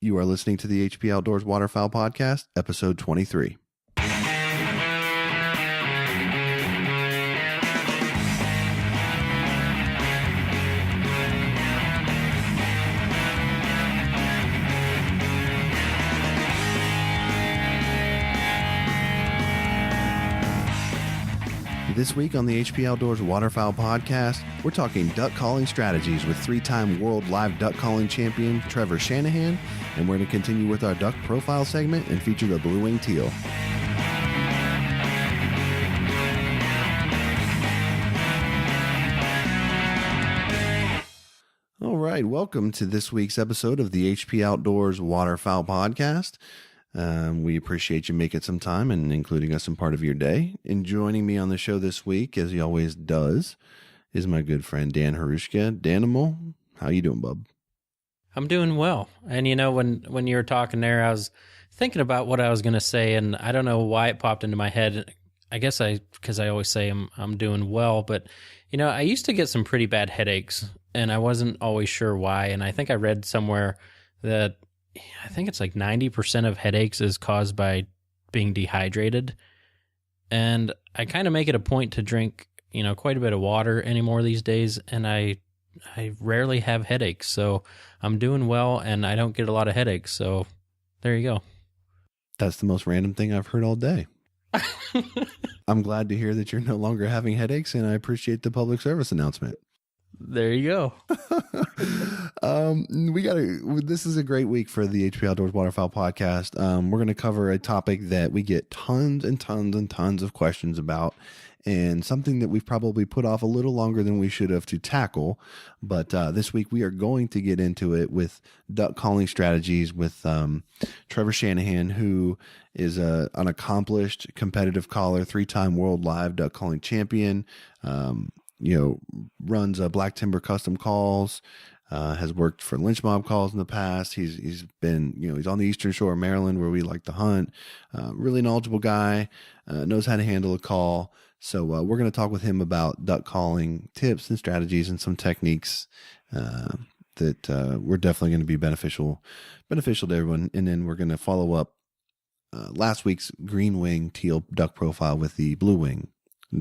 You are listening to the HP Outdoors Waterfowl Podcast, episode 23. This week on the HP Outdoors Waterfowl Podcast, we're talking duck calling strategies with three-time world live duck calling champion Trevor Shannahan, and we're going to continue with our duck profile segment and feature the Blue-Winged Teal. All right, welcome to this week's episode of the HP Outdoors Waterfowl Podcast. We appreciate you making some time and including us in part of your day. And joining me on the show this week, as he always does, is my good friend Dan Harushka. Danimal, how you doing, bub? I'm doing well. And you know, when you were talking there, I was thinking about what I was going to say, and I don't know why it popped into my head. I guess because I always say I'm doing well, but you know, I used to get some pretty bad headaches, and I wasn't always sure why. And I think I read somewhere that I think it's like 90% of headaches is caused by being dehydrated. And I kind of make it a point to drink, you know, quite a bit of water anymore these days. And I rarely have headaches. So I'm doing well and I don't get a lot of headaches. So there you go. That's the most random thing I've heard all day. I'm glad to hear that you're no longer having headaches, and I appreciate the public service announcement. There you go. This is a great week for the HP Outdoors Waterfowl Podcast. We're going to cover a topic that we get tons and tons and tons of questions about, and something that we've probably put off a little longer than we should have to tackle. But this week we are going to get into it with duck calling strategies with Trevor Shannahan, who is an accomplished competitive caller, three-time world live duck calling champion. Runs Black Timber Custom Calls, has worked for Lynch Mob Calls in the past. He's been, he's on the Eastern Shore of Maryland where we like to hunt. Really knowledgeable guy, knows how to handle a call. So we're going to talk with him about duck calling tips and strategies and some techniques that we're definitely going to be beneficial to everyone. And then we're going to follow up last week's green-winged teal duck profile with the blue-winged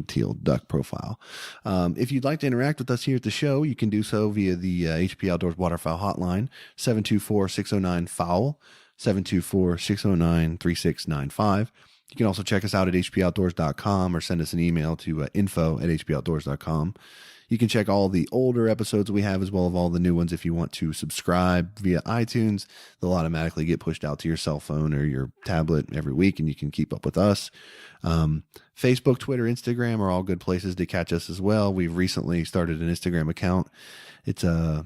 teal duck profile. If you'd like to interact with us here at the show, you can do so via the HP Outdoors Waterfowl hotline, 724-609-FOWL, 724-609-3695. You can also check us out at hpoutdoors.com or send us an email to info@hpoutdoors.com. You can check all the older episodes we have as well as all the new ones if you want to subscribe via iTunes. They'll automatically get pushed out to your cell phone or your tablet every week, and you can keep up with us. Facebook, Twitter, Instagram are all good places to catch us as well. We've recently started an Instagram account. It's a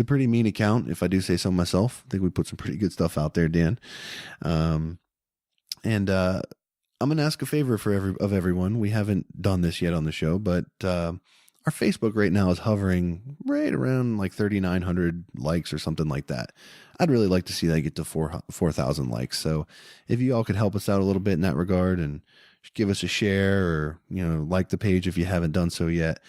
pretty mean account, if I do say so myself. I think we put some pretty good stuff out there, Dan. I'm going to ask a favor of everyone. We haven't done this yet on the show, but our Facebook right now is hovering right around like 3,900 likes or something like that. I'd really like to see that get to 4,000 likes. So if you all could help us out a little bit in that regard and give us a share or, like the page if you haven't done so yet,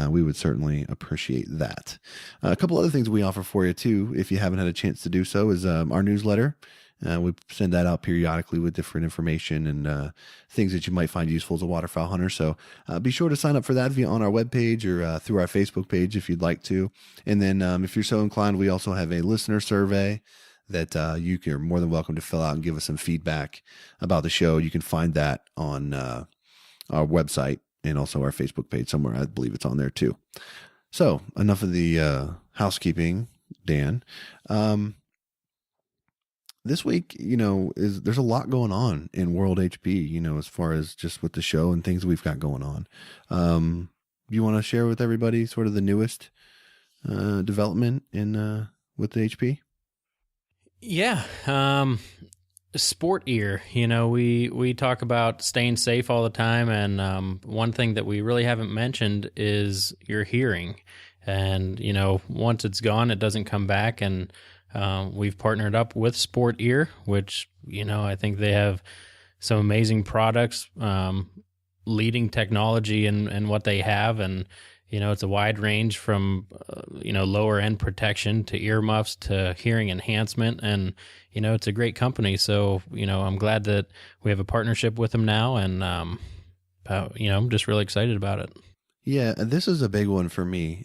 we would certainly appreciate that. A couple other things we offer for you too, if you haven't had a chance to do so, is our newsletter. We send that out periodically with different information and things that you might find useful as a waterfowl hunter. So be sure to sign up for that on our webpage or through our Facebook page if you'd like to. And then if you're so inclined, we also have a listener survey that you're more than welcome to fill out and give us some feedback about the show. You can find that on our website and also our Facebook page somewhere. I believe it's on there too. So enough of the housekeeping, Dan. This week, there's a lot going on in World HP, as far as just with the show and things we've got going on. You want to share with everybody sort of the newest development with the HP? Yeah. Sport ear, we talk about staying safe all the time. And one thing that we really haven't mentioned is your hearing. And, once it's gone, it doesn't come back. And we've partnered up with Sport Ear, which, I think they have some amazing products, leading technology in what they have. And, It's a wide range from, lower end protection to earmuffs to hearing enhancement. And, it's a great company. So, I'm glad that we have a partnership with them now. And, I'm just really excited about it. Yeah, and this is a big one for me.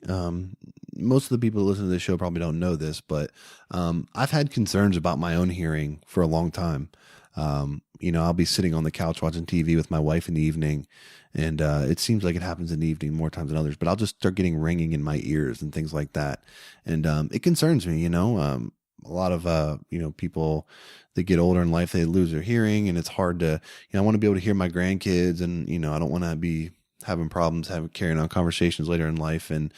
Most of the people who listen to this show probably don't know this, but I've had concerns about my own hearing for a long time. I'll be sitting on the couch watching TV with my wife in the evening, and it seems like it happens in the evening more times than others, but I'll just start getting ringing in my ears and things like that. And it concerns me, a lot of, people that get older in life, they lose their hearing, and it's hard to, I want to be able to hear my grandkids, and, I don't want to be having problems carrying on conversations later in life. And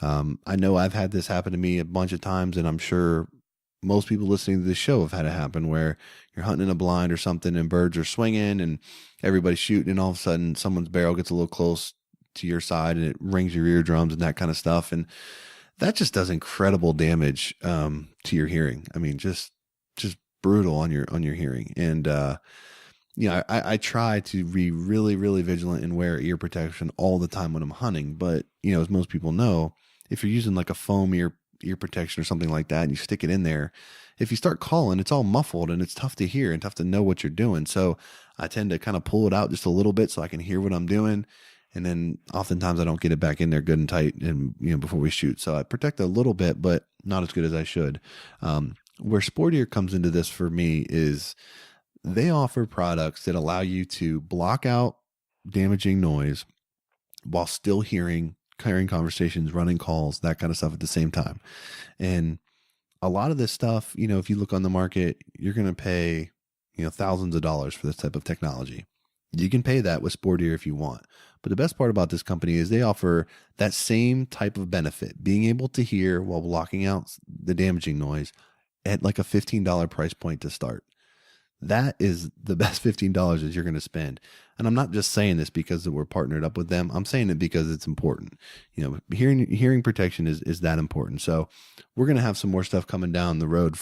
I know I've had this happen to me a bunch of times, and I'm sure most people listening to this show have had it happen where you're hunting in a blind or something and birds are swinging and everybody's shooting, and all of a sudden someone's barrel gets a little close to your side and it rings your eardrums and that kind of stuff. And that just does incredible damage to your hearing. I mean, just brutal on your hearing. And I try to be really, really vigilant and wear ear protection all the time when I'm hunting. But, as most people know, if you're using like a foam ear protection or something like that and you stick it in there, if you start calling, it's all muffled and it's tough to hear and tough to know what you're doing. So I tend to kind of pull it out just a little bit so I can hear what I'm doing. And then oftentimes I don't get it back in there good and tight and, before we shoot. So I protect a little bit, but not as good as I should. Where Sport Ear comes into this for me is they offer products that allow you to block out damaging noise while still carrying conversations, running calls, that kind of stuff at the same time. And a lot of this stuff, if you look on the market, you're going to pay, thousands of dollars for this type of technology. You can pay that with Sport Ear if you want. But the best part about this company is they offer that same type of benefit, being able to hear while blocking out the damaging noise at like a $15 price point to start. That is the best $15 that you're going to spend. And I'm not just saying this because we're partnered up with them. I'm saying it because it's important. Hearing protection is that important. So we're going to have some more stuff coming down the road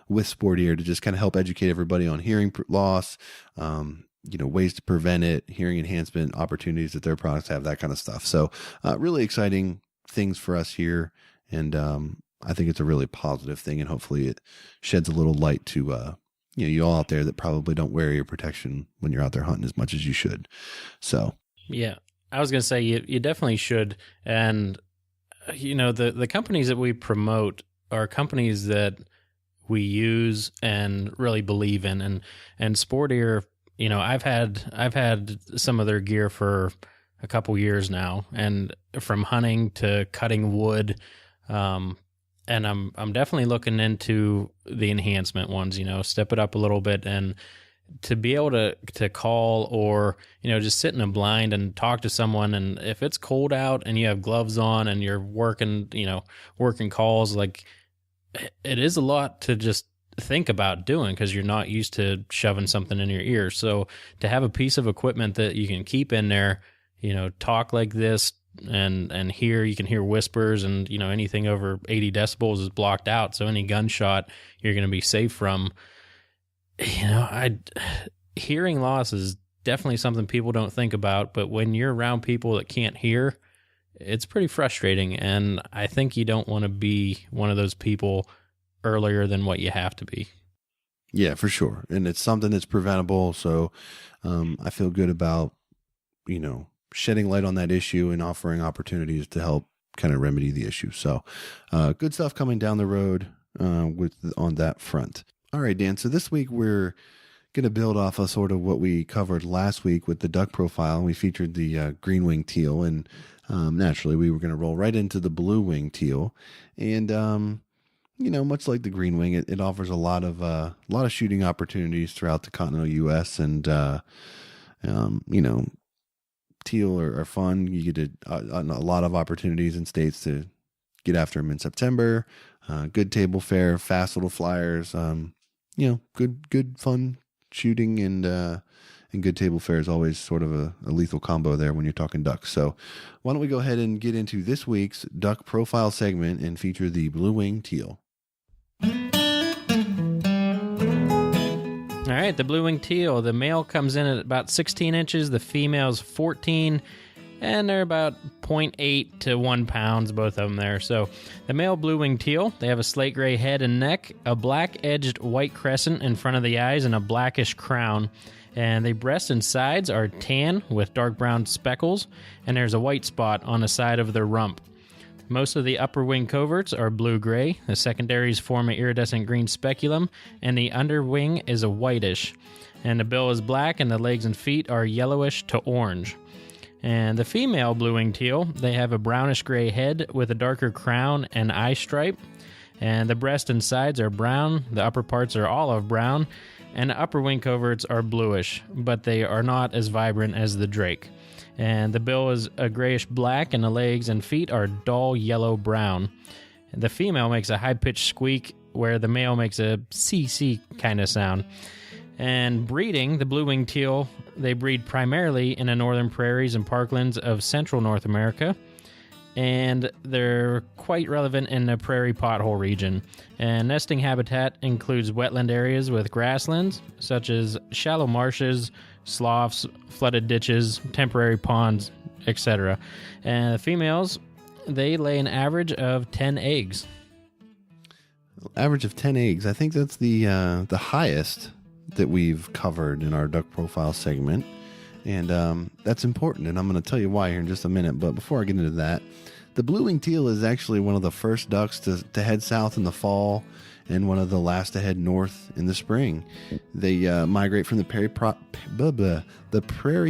with Sport Ear to just kind of help educate everybody on hearing loss, ways to prevent it, hearing enhancement opportunities that their products have, that kind of stuff. So really exciting things for us here. And I think it's a really positive thing, and hopefully it sheds a little light to, you all out there that probably don't wear ear protection when you're out there hunting as much as you should. So, yeah, I was going to say you definitely should. And, the companies that we promote are companies that we use and really believe in. And Sport Ear, I've had some of their gear for a couple years now, and from hunting to cutting wood, and I'm definitely looking into the enhancement ones, step it up a little bit, and to be able to call or, just sit in a blind and talk to someone. And if it's cold out and you have gloves on and you're working calls, like, it is a lot to just think about doing because you're not used to shoving something in your ear. So to have a piece of equipment that you can keep in there, talk like this, and you can hear whispers, and anything over 80 decibels is blocked out, so any gunshot you're going to be safe from. Hearing loss is definitely something people don't think about, but when you're around people that can't hear, it's pretty frustrating, and I think you don't want to be one of those people earlier than what you have to be. Yeah, for sure. And it's something that's preventable, so I feel good about shedding light on that issue and offering opportunities to help kind of remedy the issue. So good stuff coming down the road on that front. All right, Dan. So this week we're going to build off of sort of what we covered last week with the duck profile. We featured the green-winged teal, and naturally we were going to roll right into the blue-winged teal. And much like the green wing, it offers a lot of shooting opportunities throughout the continental U.S. And teal are fun. You get a lot of opportunities in states to get after them in September. Good table fare, fast little flyers. Good fun shooting, and good table fare is always sort of a lethal combo there when you're talking ducks. So why don't we go ahead and get into this week's duck profile segment and feature the blue-winged teal. All right, the blue-winged teal. The male comes in at about 16 inches, the female's 14, and they're about 0.8 to 1 pounds, both of them there. So the male blue-winged teal, they have a slate gray head and neck, a black-edged white crescent in front of the eyes, and a blackish crown. And the breast and sides are tan with dark brown speckles, and there's a white spot on the side of their rump. Most of the upper wing coverts are blue-gray, the secondaries form an iridescent green speculum, and the underwing is a whitish. And the bill is black, and the legs and feet are yellowish to orange. And the female blue-winged teal, they have a brownish-gray head with a darker crown and eye stripe. And the breast and sides are brown, the upper parts are olive brown, and the upper wing coverts are bluish, but they are not as vibrant as the drake. And the bill is a grayish-black, and the legs and feet are dull yellow-brown. The female makes a high-pitched squeak, where the male makes a CC kind of sound. And breeding, the blue-winged teal, they breed primarily in the northern prairies and parklands of central North America, and they're quite relevant in the prairie pothole region. And nesting habitat includes wetland areas with grasslands, such as shallow marshes, sloughs, flooded ditches, temporary ponds, etc. And the females, they lay an average of 10 eggs. Average of 10 eggs. I think that's the highest that we've covered in our duck profile segment. And that's important, and I'm going to tell you why here in just a minute. But before I get into that, the blue-winged teal is actually one of the first ducks to head south in the fall and one of the last to head north in the spring. They migrate from the prairie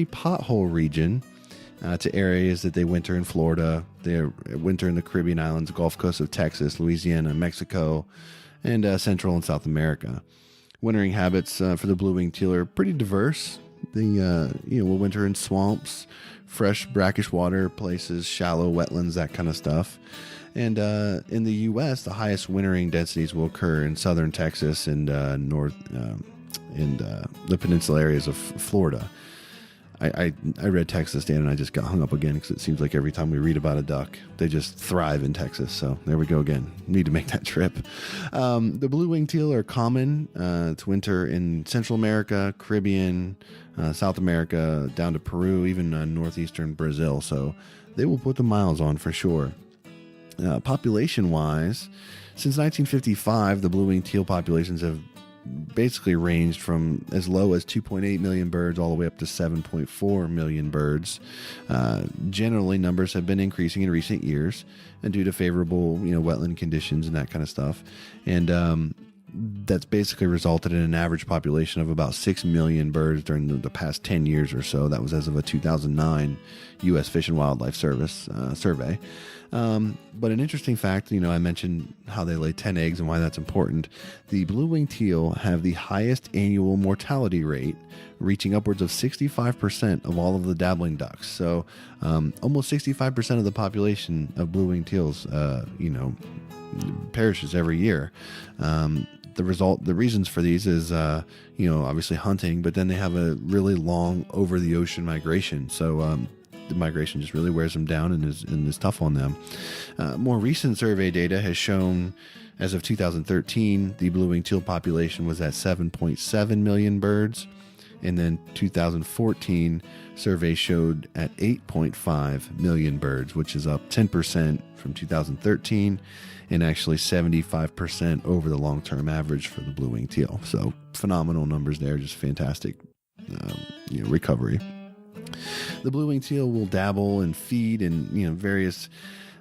pothole region to areas that they winter in Florida. They winter in the Caribbean islands, Gulf Coast of Texas, Louisiana, Mexico, and Central and South America. Wintering habits for the blue-winged teal are pretty diverse. They will winter in swamps, fresh brackish water places, shallow wetlands, that kind of stuff. And in the U.S., the highest wintering densities will occur in southern Texas and north and the peninsula areas of Florida. I read Texas, Dan, and I just got hung up again because it seems like every time we read about a duck, they just thrive in Texas. So there we go again. Need to make that trip. The blue-winged teal are common to winter in Central America, Caribbean, South America, down to Peru, even northeastern Brazil. So they will put the miles on for sure. Population-wise, since 1955, the blue-winged teal populations have basically ranged from as low as 2.8 million birds all the way up to 7.4 million birds. Generally, numbers have been increasing in recent years, and due to favorable, wetland conditions and that kind of stuff. And that's basically resulted in an average population of about 6 million birds during the past 10 years or so. That was as of a 2009 U.S. Fish and Wildlife Service survey. But an interesting fact, I mentioned how they lay 10 eggs and why that's important. The blue-winged teal have the highest annual mortality rate, reaching upwards of 65% of all of the dabbling ducks. So almost 65% of the population of blue-winged teals, perishes every year. The reasons for these is, obviously hunting, but then they have a really long over-the-ocean migration. So the migration just really wears them down and is tough on them. More recent survey data has shown, as of 2013, the blue-winged teal population was at 7.7 million birds. And then 2014 survey showed at 8.5 million birds, which is up 10% from 2013 and actually 75% over the long-term average for the blue-winged teal. So phenomenal numbers there, just fantastic recovery. The blue-winged teal will dabble and feed in various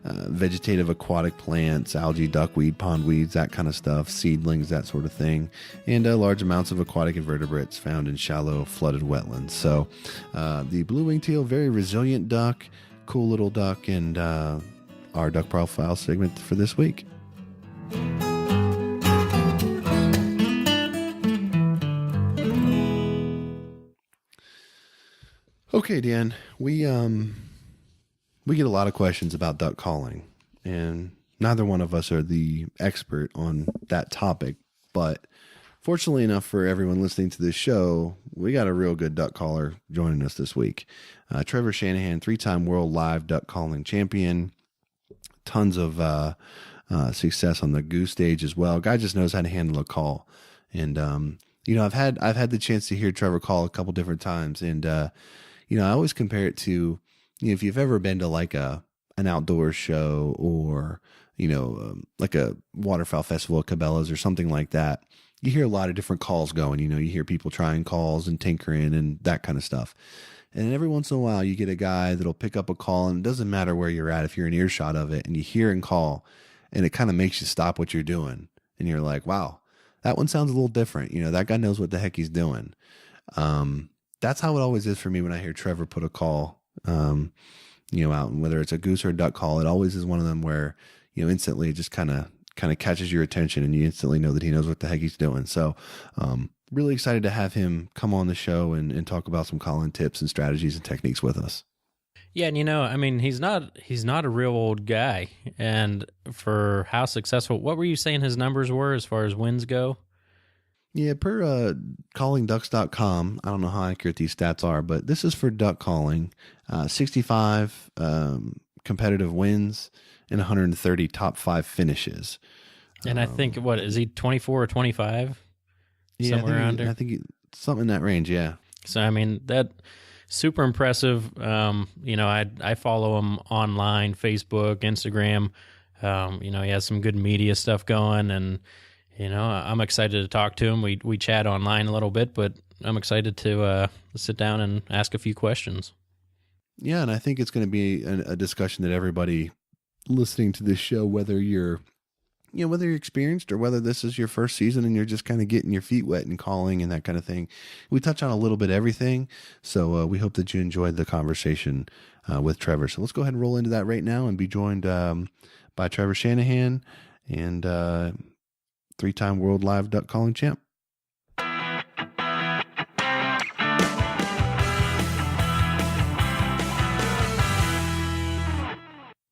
vegetative aquatic plants, algae, duckweed, pondweeds, that kind of stuff, seedlings, that sort of thing, and large amounts of aquatic invertebrates found in shallow flooded wetlands. So the blue-winged teal, very resilient duck, cool little duck, and our duck profile segment for this week. Okay, Dan, we get a lot of questions about duck calling, and neither one of us are the expert on that topic, but fortunately enough for everyone listening to this show, we got a real good duck caller joining us this week. Trevor Shannahan, 3-time world live duck calling champion, tons of success on the goose stage as well. Guy just knows how to handle a call, and I've had the chance to hear Trevor call a couple different times, and I always compare it to if you've ever been to like an outdoor show or, like a waterfowl festival at Cabela's or something like that, you hear a lot of different calls going. You hear people trying calls and tinkering and that kind of stuff. And every once in a while, you get a guy that'll pick up a call, and it doesn't matter where you're at, if you're in earshot of it, and you hear and call, and it kind of makes you stop what you're doing. And you're like, wow, that one sounds a little different. That guy knows what the heck he's doing. That's how it always is for me when I hear Trevor put a call, out, and whether it's a goose or a duck call, it always is one of them where, instantly it just kind of catches your attention, and you instantly know that he knows what the heck he's doing. So, really excited to have him come on the show and talk about some calling tips and strategies and techniques with us. Yeah, and he's not a real old guy, and for how successful, what were you saying his numbers were as far as wins go? Yeah, per callingducks.com, I don't know how accurate these stats are, but this is for duck calling, 65 competitive wins and 130 top 5 finishes. And I think, what, is he 24 or 25? Yeah, somewhere around there. I think something in that range. Yeah. So, that super impressive. I follow him online, Facebook, Instagram. He has some good media stuff going, and, I'm excited to talk to him. We chat online a little bit, but I'm excited to sit down and ask a few questions. Yeah. And I think it's going to be a discussion that everybody listening to this show, whether you're experienced or whether this is your first season and you're just kind of getting your feet wet and calling and that kind of thing. We touch on a little bit of everything. So we hope that you enjoyed the conversation with Trevor. So let's go ahead and roll into that right now and be joined by Trevor Shannahan and 3-time world live duck calling champ.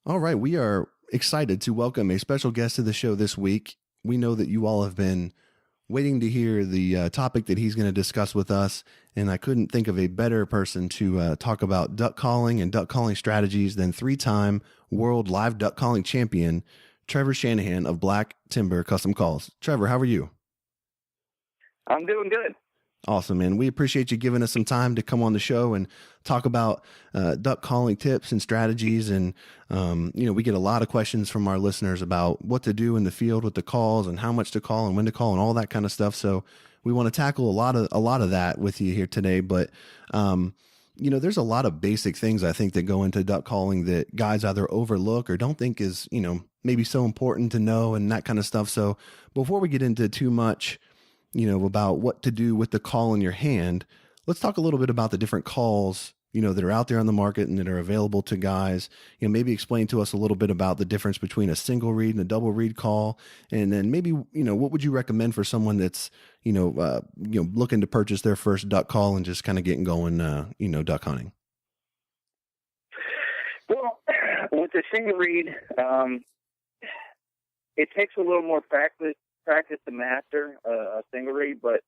All right, we are excited to welcome a special guest to the show this week. We know that you all have been waiting to hear the topic that he's going to discuss with us, and I couldn't think of a better person to talk about duck calling and duck calling strategies than 3-time world live duck calling champion, Trevor Shannahan of Black Timber Custom Calls. Trevor, how are you? I'm doing good. Awesome, man. We appreciate you giving us some time to come on the show and talk about duck calling tips and strategies. And, we get a lot of questions from our listeners about what to do in the field with the calls and how much to call and when to call and all that kind of stuff. So we want to tackle a lot of that with you here today. But, there's a lot of basic things I think that go into duck calling that guys either overlook or don't think is, maybe so important to know and that kind of stuff. So before we get into too much, about what to do with the call in your hand, let's talk a little bit about the different calls, that are out there on the market and that are available to guys. Maybe explain to us a little bit about the difference between a single reed and a double reed call. And then maybe, what would you recommend for someone that's, looking to purchase their first duck call and just kind of getting going, duck hunting? Well, with the single reed, it takes a little more practice to master a single reed, but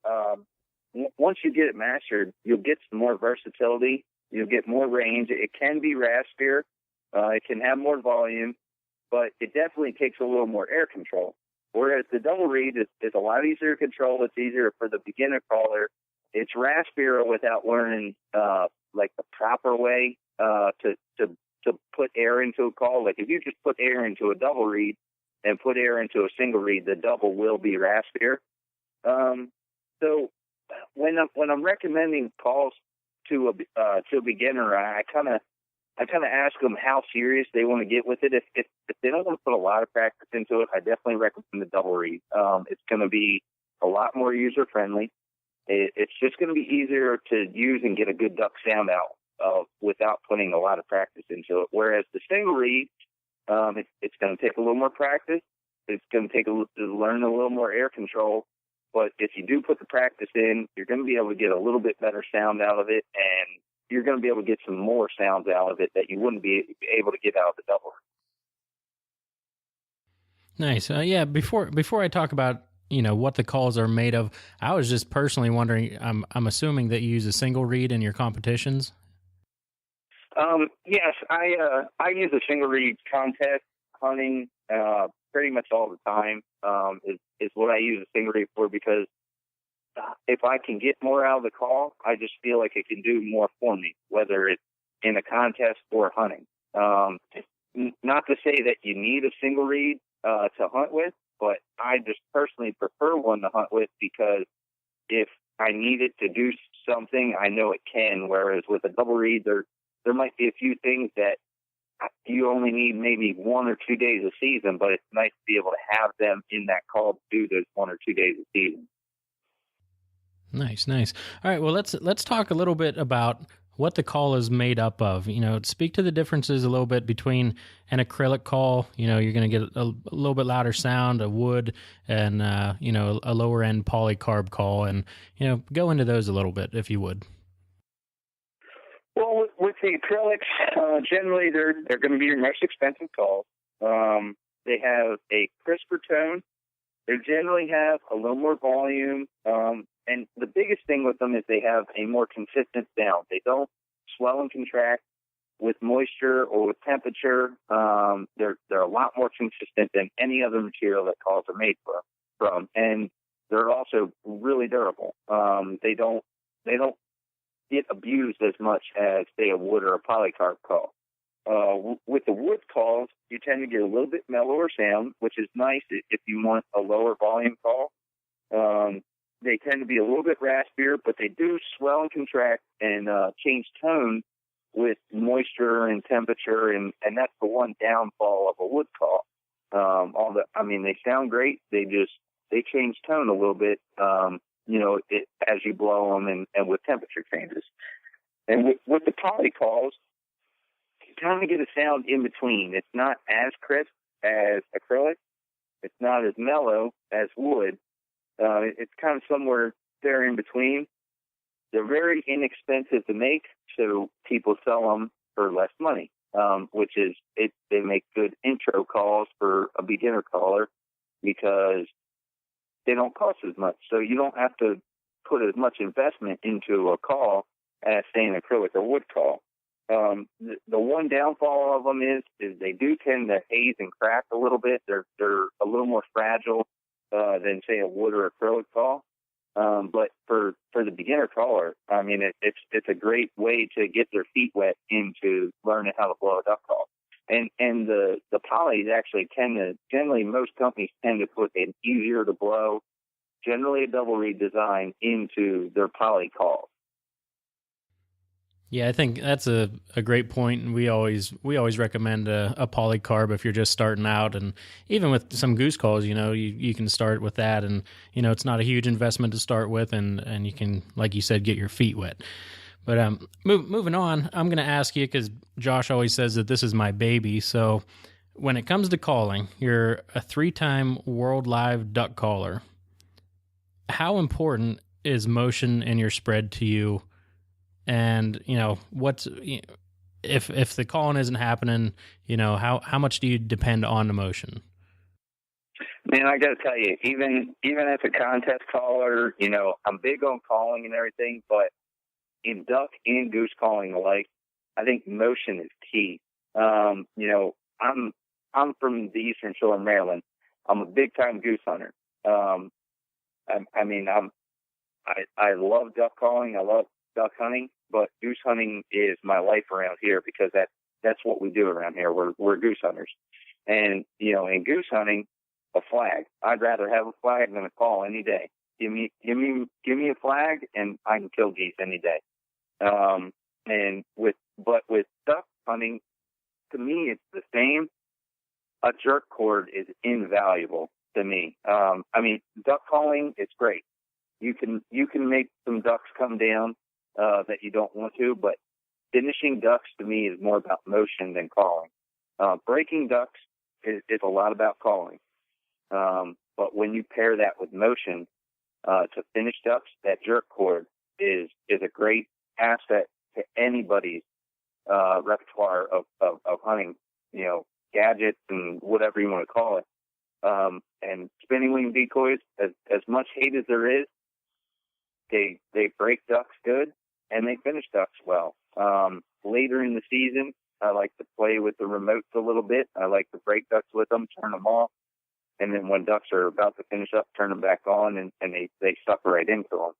once you get it mastered, you'll get some more versatility. You'll get more range. It can be raspier. It can have more volume, but it definitely takes a little more air control. Whereas the double reed is a lot easier to control. It's easier for the beginner caller. It's raspier without learning like the proper way to put air into a call. Like if you just put air into a double reed and put air into a single reed, the double will be raspier. So when I'm recommending calls to a beginner, I kind of ask them how serious they want to get with it. If they don't want to put a lot of practice into it, I definitely recommend the double reed. It's going to be a lot more user friendly. It's just going to be easier to use and get a good duck sound out without putting a lot of practice into it. Whereas the single reed, it's going to take a little more practice. It's going to take to learn a little more air control. But if you do put the practice in, you're going to be able to get a little bit better sound out of it, and you're going to be able to get some more sounds out of it that you wouldn't be able to get out of the double. Nice. Yeah. Before I talk about what the calls are made of, I was just personally wondering. I'm assuming that you use a single reed in your competitions. Yes, I use a single reed contest hunting pretty much all the time. Is what I use a single reed for, because if I can get more out of the call, I just feel like it can do more for me, whether it's in a contest or hunting. Not to say that you need a single reed to hunt with, but I just personally prefer one to hunt with because if I need it to do something, I know it can. Whereas with a double reed, there might be a few things that you only need maybe 1 or 2 days of season, but it's nice to be able to have them in that call to do those 1 or 2 days of season. Nice. All right, well, let's talk a little bit about what the call is made up of. Speak to the differences a little bit between an acrylic call. You're going to get a little bit louder sound, a wood, and a lower end polycarb call, and go into those a little bit if you would. Well, with the acrylics, generally they're going to be your most expensive calls. They have a crisper tone. They generally have a little more volume. And the biggest thing with them is they have a more consistent sound. They don't swell and contract with moisture or with temperature. They're a lot more consistent than any other material that calls are made from. And they're also really durable. They don't get abused as much as, say, a wood or a polycarb call. With the wood calls, you tend to get a little bit mellower sound, which is nice if you want a lower volume call. They tend to be a little bit raspier, but they do swell and contract and change tone with moisture and temperature, and that's the one downfall of a wood call. They sound great. They change tone a little bit, as you blow them and with temperature changes. And with the poly calls, you kind of get a sound in between. It's not as crisp as acrylic. It's not as mellow as wood. It's kind of somewhere there in between. They're very inexpensive to make, so people sell them for less money, which is they make good intro calls for a beginner caller because they don't cost as much. So you don't have to put as much investment into a call as, say, an acrylic or wood call. The one downfall of them is they do tend to haze and crack a little bit. They're a little more fragile than, say, a wood or acrylic call. But for the beginner caller, it's a great way to get their feet wet into learning how to blow a duck call. And the polys actually generally most companies tend to put an easier to blow, generally a double reed design into their poly calls. Yeah, I think that's a great point, and we always recommend a polycarb if you're just starting out, and even with some goose calls, you can start with that, and it's not a huge investment to start with, and you can, like you said, get your feet wet. But moving on, I'm going to ask you, because Josh always says that this is my baby. So when it comes to calling, you're a 3-time world live duck caller. How important is motion in your spread to you? And, what's, if the calling isn't happening, how much do you depend on the motion? Man, I got to tell you, even as a contest caller, I'm big on calling and everything, but in duck and goose calling alike, I think motion is key. I'm from the Eastern Shore of Maryland. I'm a big time goose hunter. I love duck calling. I love duck hunting, but goose hunting is my life around here because that's what we do around here. We're goose hunters. And, in goose hunting, a flag. I'd rather have a flag than a call any day. Give me a flag and I can kill geese any day. But with duck hunting, to me, it's the same. A jerk cord is invaluable to me. Duck calling, it's great. You can make some ducks come down that you don't want to, but finishing ducks to me is more about motion than calling. Breaking ducks is a lot about calling. But when you pair that with motion to finish ducks, that jerk cord is a great asset to anybody's repertoire of hunting, gadgets and whatever you want to call it. And spinning wing decoys, as much hate as there is, they break ducks good and they finish ducks well. Later in the season, I like to play with the remotes a little bit. I like to break ducks with them, turn them off, and then when ducks are about to finish up, turn them back on, and they suck right into them.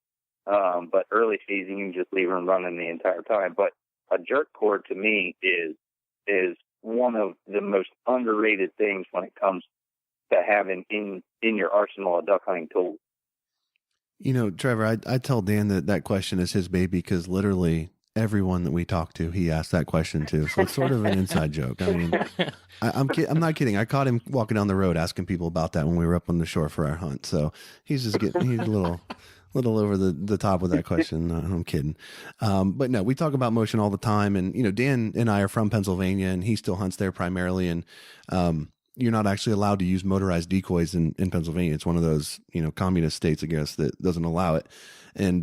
But early season, you can just leave them running the entire time. But a jerk cord to me is one of the most underrated things when it comes to having in your arsenal of duck hunting tools. Trevor, I tell Dan that question is his baby because literally everyone that we talk to, he asks that question to. So it's sort of an inside joke. I mean, I'm not kidding. I caught him walking down the road asking people about that when we were up on the shore for our hunt. So he's a little over the top with that question. No, I'm kidding. But no, we talk about motion all the time. And, Dan and I are from Pennsylvania and he still hunts there primarily. And, you're not actually allowed to use motorized decoys in Pennsylvania. It's one of those, communist states, I guess, that doesn't allow it. And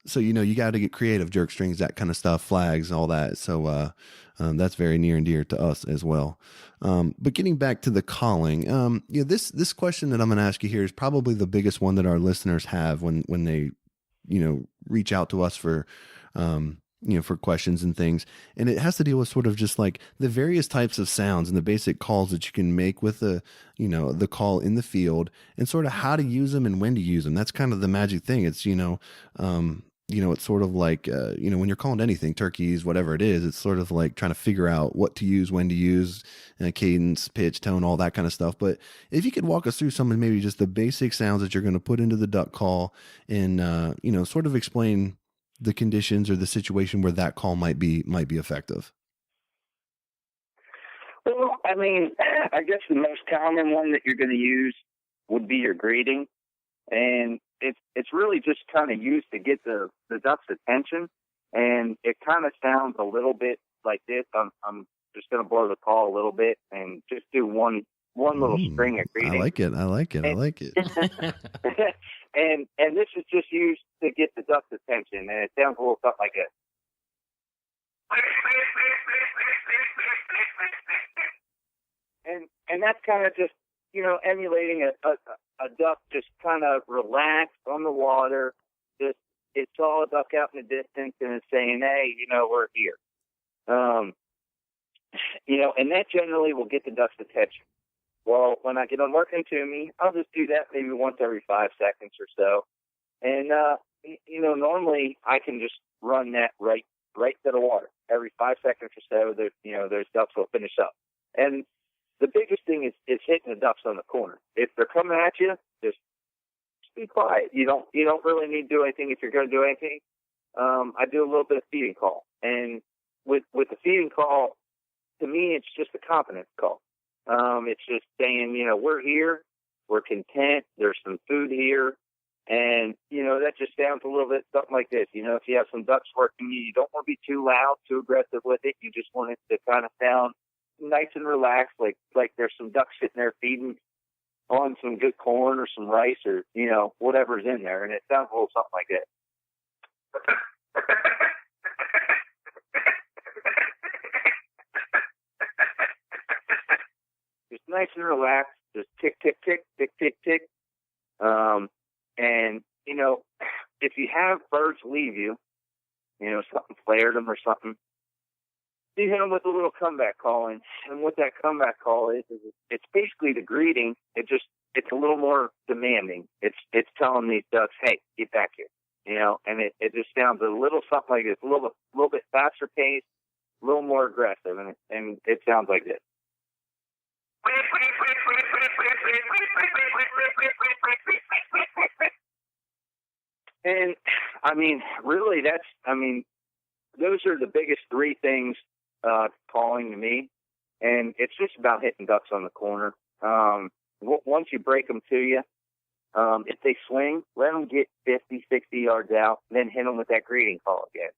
so, you got to get creative, jerk strings, that kind of stuff, flags, all that. So that's very near and dear to us as well. But getting back to the calling, this question that I'm going to ask you here is probably the biggest one that our listeners have when they, reach out to us for, for questions and things. And it has to deal with sort of just like the various types of sounds and the basic calls that you can make with the call in the field and sort of how to use them and when to use them. That's kind of the magic thing. It's, it's sort of like, when you're calling anything, turkeys, whatever it is, it's sort of like trying to figure out what to use, when to use, cadence, pitch, tone, all that kind of stuff. But if you could walk us through some of maybe just the basic sounds that you're going to put into the duck call and, sort of explain the conditions or the situation where that call might be effective. Well, I mean, I guess the most common one that you're going to use would be your greeting. And it's really just kind of used to get the duck's attention. And it kind of sounds a little bit like this. I'm just going to blow the call a little bit and just do one little string of greeting. I like it. And this is just used to get the duck's attention, and it sounds a little something like this. And that's kind of just, emulating a duck just kind of relaxed on the water. Just it's all a duck out in the distance, and it's saying, hey, we're here. And that generally will get the duck's attention. Well, when I get them working to me, I'll just do that maybe once every 5 seconds or so. And, normally I can just run that right to the water. Every 5 seconds or so, those ducks will finish up. And the biggest thing is hitting the ducks on the corner. If they're coming at you, just be quiet. You don't really need to do anything if you're going to do anything. I do a little bit of feeding call. And with the feeding call, to me, it's just a confidence call. It's just saying, we're here, we're content, there's some food here, and, that just sounds a little bit something like this. If you have some ducks working, you don't want to be too loud, too aggressive with it. You just want it to kind of sound nice and relaxed, like there's some ducks sitting there feeding on some good corn or some rice or, whatever's in there, and it sounds a little something like this. Just nice and relaxed, just tick, tick, tick, tick, tick, tick. And, if you have birds leave you, something flared them or something, you hit them with a little comeback call. And what that comeback call is it's basically the greeting. It's a little more demanding. It's telling these ducks, hey, get back here, and it just sounds a little something like this, a little bit faster paced, a little more aggressive. And it sounds like this. And I mean, really, those are the biggest three things calling to me. And it's just about hitting ducks on the corner. Once you break them to you, if they swing, let them get 50, 60 yards out, then hit them with that greeting call again.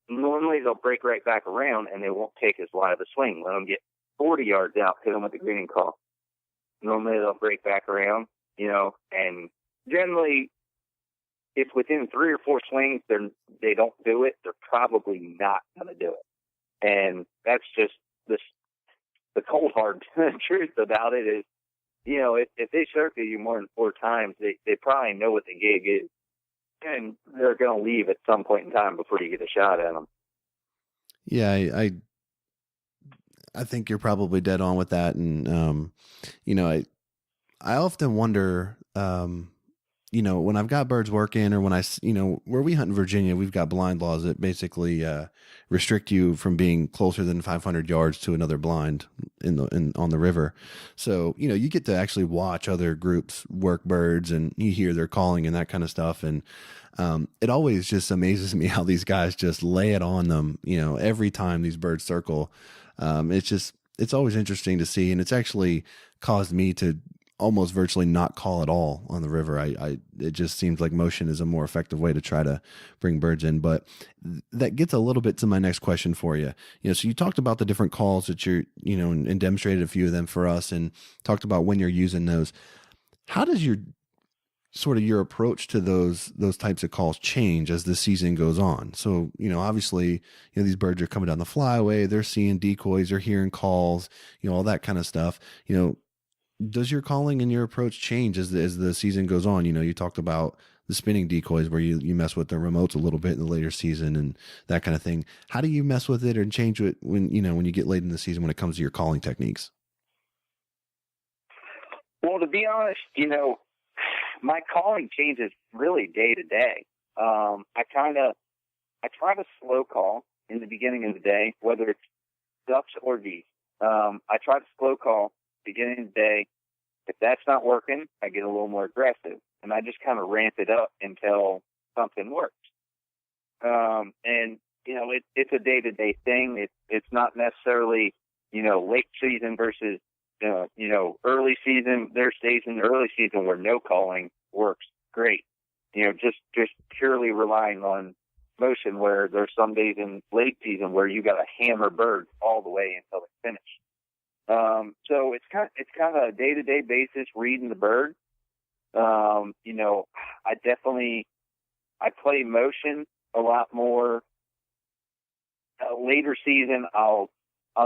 Normally, they'll break right back around, and they won't take as wide of a swing. Let them get 40 yards out, hit them with the greeting call. Normally, they'll break back around, and generally, if within 3 or 4 swings they don't do it, they're probably not going to do it. And that's just the cold hard truth about it is, if they circle you more than 4 times, they probably know what the gig is, and they're going to leave at some point in time before you get a shot at them. Yeah, I think you're probably dead on with that. And, I often wonder, when I've got birds working, or when where we hunt in Virginia, we've got blind laws that basically restrict you from being closer than 500 yards to another blind on the river. So, you get to actually watch other groups work birds, and you hear their calling and that kind of stuff. And it always just amazes me how these guys just lay it on them, every time these birds circle. It's always interesting to see. And it's actually caused me to almost virtually not call at all on the river. It just seems like motion is a more effective way to try to bring birds in. But that gets a little bit to my next question for you. So you talked about the different calls that you're, and demonstrated a few of them for us, and talked about when you're using those. How does your approach to those types of calls change as the season goes on? So, obviously, these birds are coming down the flyway, they're seeing decoys, they're hearing calls, all that kind of stuff. Does your calling and your approach change as the season goes on? You talked about the spinning decoys where you mess with the remotes a little bit in the later season and that kind of thing. How do you mess with it and change it when you get late in the season when it comes to your calling techniques? Well, to be honest, my calling changes really day to day. I try to slow call in the beginning of the day, whether it's ducks or geese. I try to slow call beginning of the day. If that's not working, I get a little more aggressive, and I just kind of ramp it up until something works. It's a day-to-day thing. It's not necessarily, late season versus, early season. There's days in the early season where no calling works great. Just purely relying on motion, where there's some days in late season where you got to hammer birds all the way until it's finished. So it's kind of a day-to-day basis reading the bird. I play motion a lot more. Later season, I'll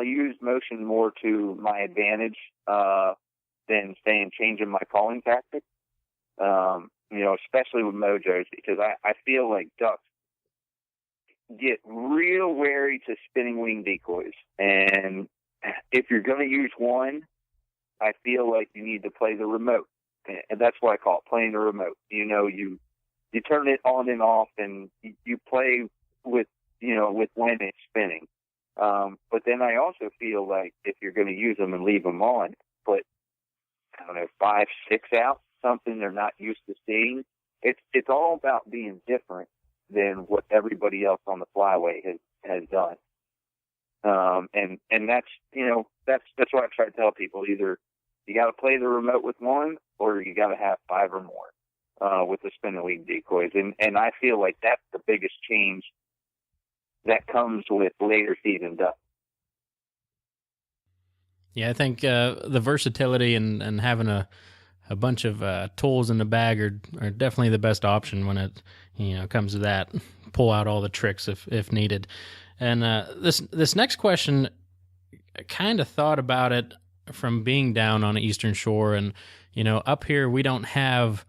use motion more to my advantage, than changing my calling tactics. Especially with mojos, because I feel like ducks get real wary to spinning wing decoys. And if you're going to use one, I feel like you need to play the remote. And that's what I call it, playing the remote. You turn it on and off, and you play with when it's spinning. But then I also feel like if you're going to use them and leave them on, put, 5, 6 out, something they're not used to seeing. It's all about being different than what everybody else on the flyway has done. And that's what I try to tell people. Either you got to play the remote with one, or you got to have 5 or more, with the spinning wing decoys. And I feel like that's the biggest change that comes with later season ducks. Yeah, I think the versatility and having a bunch of tools in the bag are definitely the best option when it comes to that. Pull out all the tricks if needed. And this next question, I kind of thought about it from being down on the Eastern Shore, and up here we don't have.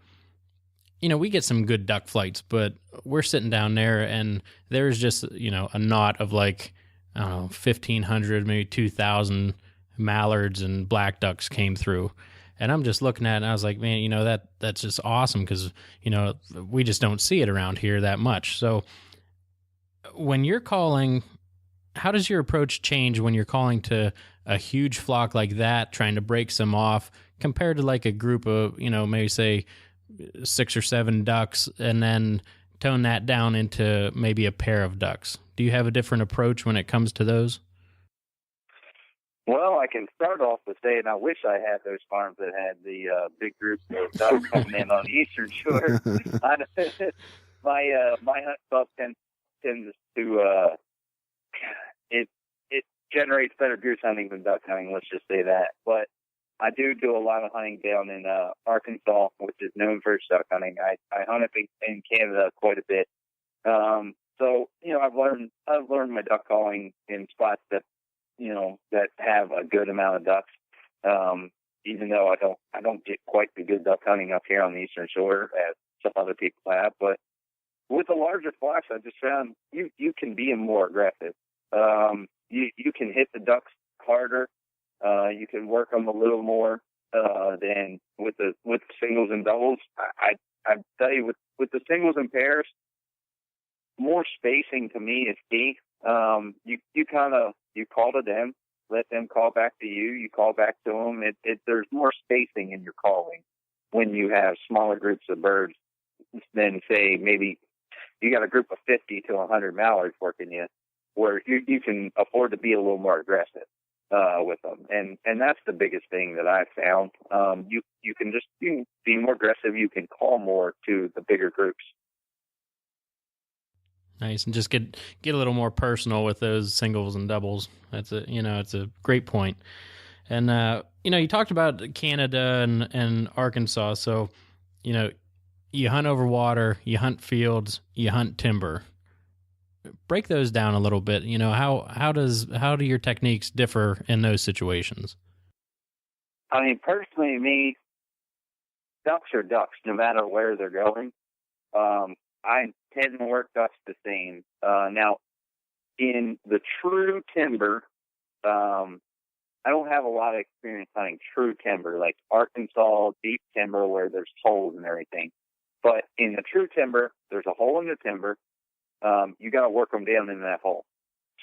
We get some good duck flights, but we're sitting down there and there's just, a knot of 1,500, maybe 2,000 mallards and black ducks came through. And I'm just looking at it and I was like, man, that's just awesome because, we just don't see it around here that much. So when you're calling, how does your approach change when you're calling to a huge flock like that, trying to break some off, compared to a group of, maybe say 6 or 7 ducks, and then tone that down into maybe a pair of ducks? Do you have a different approach when it comes to those? Well, I can start off with saying I wish I had those farms that had the big groups of ducks coming in on the Eastern Shore. My hunt club tends to it generates better goose hunting than duck hunting. Let's just say that. But I do a lot of hunting down in Arkansas, which is known for its duck hunting. I hunt up in Canada quite a bit. So I've learned my duck calling in spots that that have a good amount of ducks. Even though I don't get quite the good duck hunting up here on the Eastern Shore as some other people have. But with the larger flocks, I just found you can be more aggressive. You can hit the ducks harder. You can work them a little more than with the singles and doubles. I tell you, with the singles and pairs, more spacing to me is key. You call to them, let them call back to you. You call back to them. There's more spacing in your calling when you have smaller groups of birds than, say, maybe you got a group of 50 to 100 mallards working you, where you can afford to be a little more aggressive with them. And that's the biggest thing that I've found. You can just be more aggressive. You can call more to the bigger groups. Nice, and just get a little more personal with those singles and doubles. It's a great point. And you talked about Canada and Arkansas. So, you hunt over water, you hunt fields, you hunt timber. Break those down a little bit. How do your techniques differ in those situations? I mean, personally, me, ducks are ducks, no matter where they're going. I tend to work ducks the same. Now, in the true timber, I don't have a lot of experience hunting true timber, like Arkansas deep timber where there's holes and everything. But in the true timber, there's a hole in the timber. You got to work them down in that hole.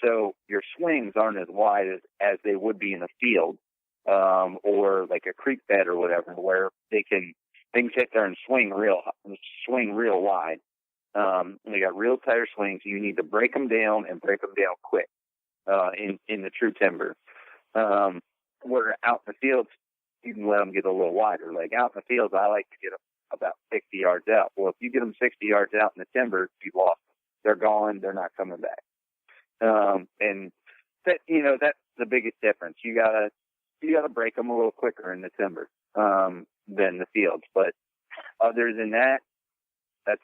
So your swings aren't as wide as they would be in a field, or like a creek bed or whatever, where they can sit there and swing real wide. They got real tighter swings. You need to break them down and break them down quick in the true timber. Where out in the fields, you can let them get a little wider. Like out in the fields, I like to get them about 60 yards out. Well, if you get them 60 yards out in the timber, you've lost them. They're gone. They're not coming back. And that's the biggest difference. You gotta break them a little quicker in the timber than the fields. But other than that, that's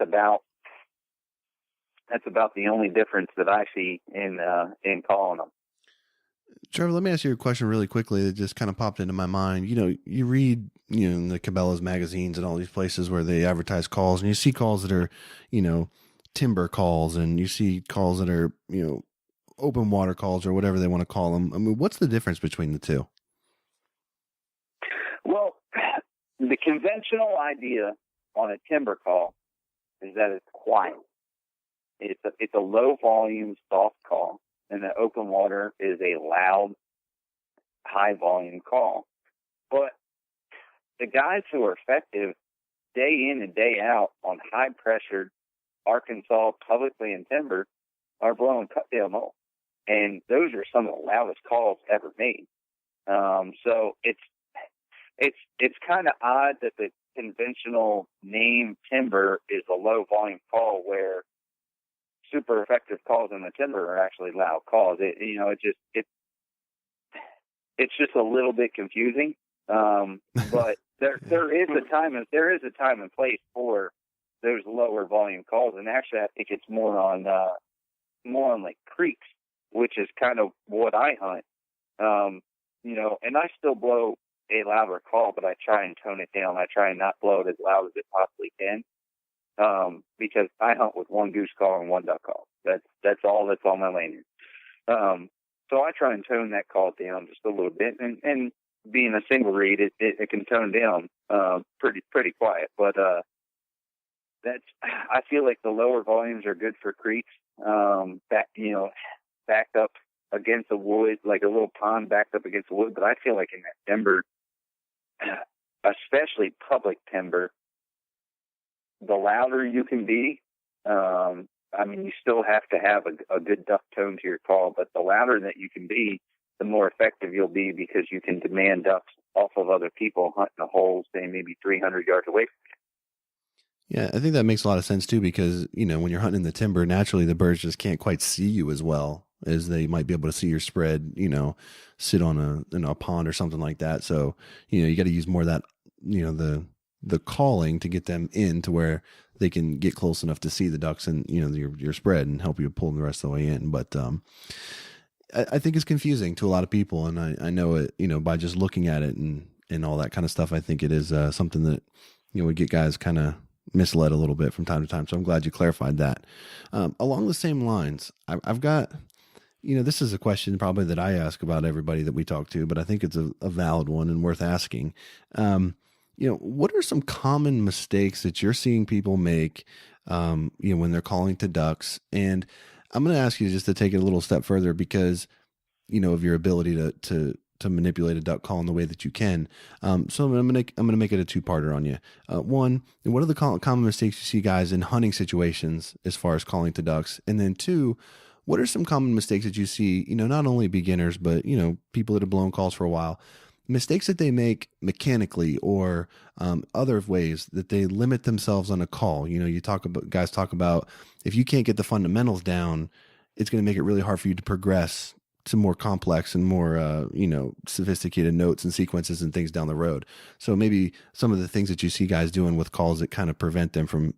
about the only difference that I see in calling them. Trevor, let me ask you a question really quickly that just kind of popped into my mind. You read, in the Cabela's magazines and all these places where they advertise calls, and you see calls that are, timber calls, and you see calls that are, open water calls or whatever they want to call them. I mean, what's the difference between the two? Well, the conventional idea on a timber call is that it's quiet. It's a low volume, soft call, and the open water is a loud, high volume call. But the guys who are effective day in and day out on high pressured Arkansas publicly in timber are blowing cut down hole. And those are some of the loudest calls ever made. So it's kind of odd that the conventional name timber is a low volume call, where super effective calls in the timber are actually loud calls. It's just a little bit confusing. But there is a time and place for those lower volume calls. And actually, I think it's more on like creeks, which is kind of what I hunt. And I still blow a louder call, but I try and tone it down. I try and not blow it as loud as it possibly can, because I hunt with one goose call and one duck call. That's all that's on my lanyard. So I try and tone that call down just a little bit, and being a single reed, it can tone down pretty quiet. But I feel like the lower volumes are good for creeks, backed up against the wood, like a little pond backed up against the wood. But I feel like in that timber, especially public timber, the louder you can be, you still have to have a good duck tone to your call, but the louder that you can be, the more effective you'll be, because you can demand ducks off of other people hunting a hole, say maybe 300 yards away from you. Yeah, I think that makes a lot of sense too, because, when you're hunting in the timber, naturally the birds just can't quite see you as well as they might be able to see your spread, sit on a pond or something like that. So, you got to use more of that, the calling to get them in to where they can get close enough to see the ducks and, your spread and help you pull them the rest of the way in. But, I think it's confusing to a lot of people. And I know it, by just looking at it and all that kind of stuff, I think it is something that, would get guys kind of misled a little bit from time to time. So I'm glad you clarified that. Along the same lines, I've got, this is a question probably that I ask about everybody that we talk to, but I think it's a valid one and worth asking. what are some common mistakes that you're seeing people make, when they're calling to ducks? And I'm going to ask you just to take it a little step further because, of your ability to manipulate a duck call in the way that you can. So I'm gonna make it a two-parter on you. One, what are the common mistakes you see guys in hunting situations as far as calling to ducks? And then two, what are some common mistakes that you see, not only beginners, but, people that have blown calls for a while, mistakes that they make mechanically or other ways that they limit themselves on a call? Guys talk about if you can't get the fundamentals down, it's going to make it really hard for you to progress to more complex and more, sophisticated notes and sequences and things down the road. So maybe some of the things that you see guys doing with calls that kind of prevent them from,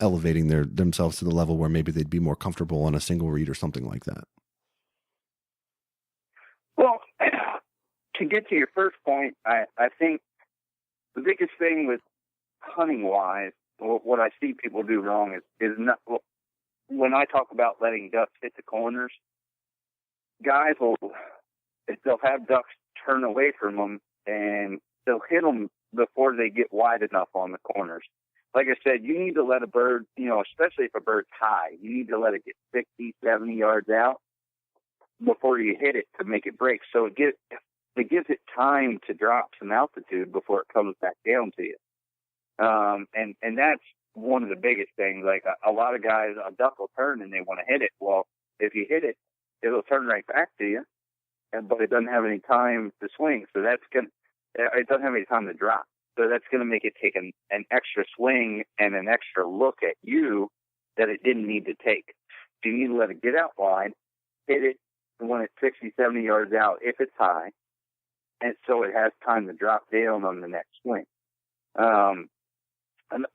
elevating themselves to the level where maybe they'd be more comfortable on a single read or something like that. Well, to get to your first point, I think the biggest thing with hunting wise, what I see people do wrong is not, when I talk about letting ducks hit the corners, guys they'll have ducks turn away from them and they'll hit them before they get wide enough on the corners. Like I said, you need to let a bird, especially if a bird's high, you need to let it get 60, 70 yards out before you hit it to make it break. So it gives it time to drop some altitude before it comes back down to you. And that's one of the biggest things. Like a lot of guys, a duck will turn and they want to hit it. Well, if you hit it, it'll turn right back to you, but it doesn't have any time to swing. So it doesn't have any time to drop. So that's going to make it take an extra swing and an extra look at you that it didn't need to take. So you need to let it get out wide, hit it when it's 60, 70 yards out, if it's high, and so it has time to drop down on the next swing.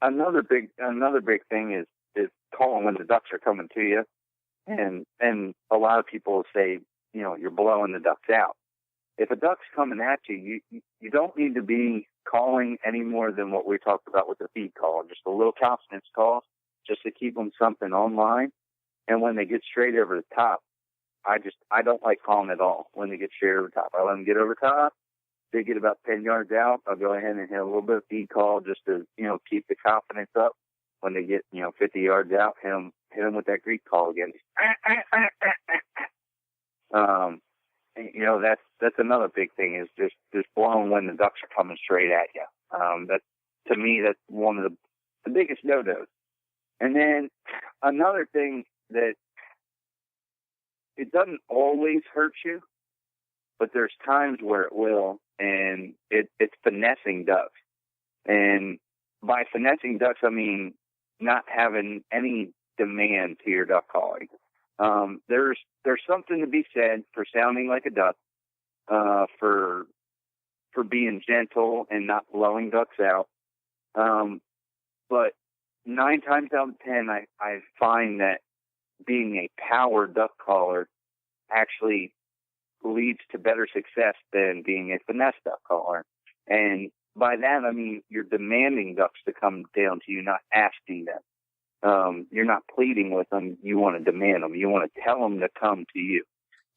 Another big thing is calling when the ducks are coming to you. And a lot of people say, you're blowing the ducks out. If a duck's coming at you, you don't need to be calling any more than what we talked about with the feed call, just a little confidence call, just to keep them something online. And when they get straight over the top, I don't like calling at all when they get straight over the top. I let them get over top. They get about 10 yards out. I'll go ahead and hit a little bit of feed call just to, keep the confidence up. When they get, 50 yards out, hit them with that Greek call again. That's another big thing is just blowing when the ducks are coming straight at you. To me, that's one of the biggest no-nos. And then another thing that it doesn't always hurt you, but there's times where it will, and it's finessing ducks. And by finessing ducks, I mean not having any demand to your duck calling. There's something to be said for sounding like a duck, for being gentle and not blowing ducks out. But 9 times out of 10, I find that being a power duck caller actually leads to better success than being a finesse duck caller. And by that, I mean you're demanding ducks to come down to you, not asking them. You're not pleading with them. You want to demand them. You want to tell them to come to you.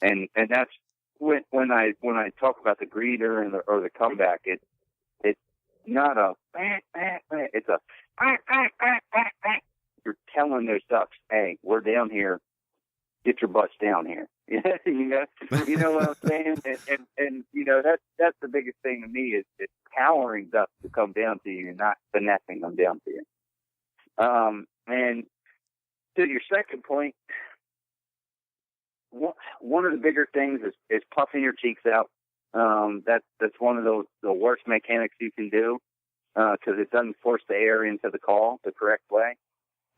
And that's when I talk about the greeter or the comeback, it's not a, it's a, you're telling those ducks, hey, we're down here. Get your butts down here. you know what I'm saying? And that's the biggest thing to me is powering ducks to come down to you and not finessing them down to you. And to your second point, one of the bigger things is puffing your cheeks out. That's one of the worst mechanics you can do because it doesn't force the air into the call the correct way.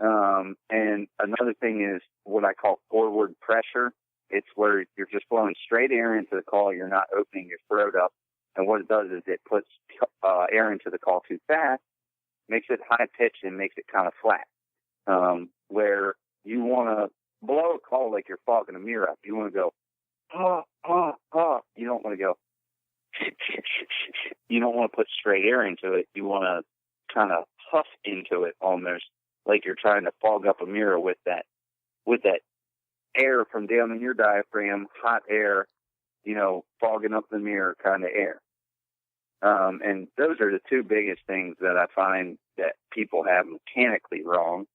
And another thing is what I call forward pressure. It's where you're just blowing straight air into the call. You're not opening your throat up. And what it does is it puts air into the call too fast, makes it high pitched and makes it kind of flat. Where you want to blow a call like you're fogging a mirror up. You want to go, You don't want to go, you don't want to put straight air into it. You want to kind of huff into it almost like you're trying to fog up a mirror with that air from down in your diaphragm, hot air, fogging up the mirror kind of air. And those are the two biggest things that I find that people have mechanically wrong,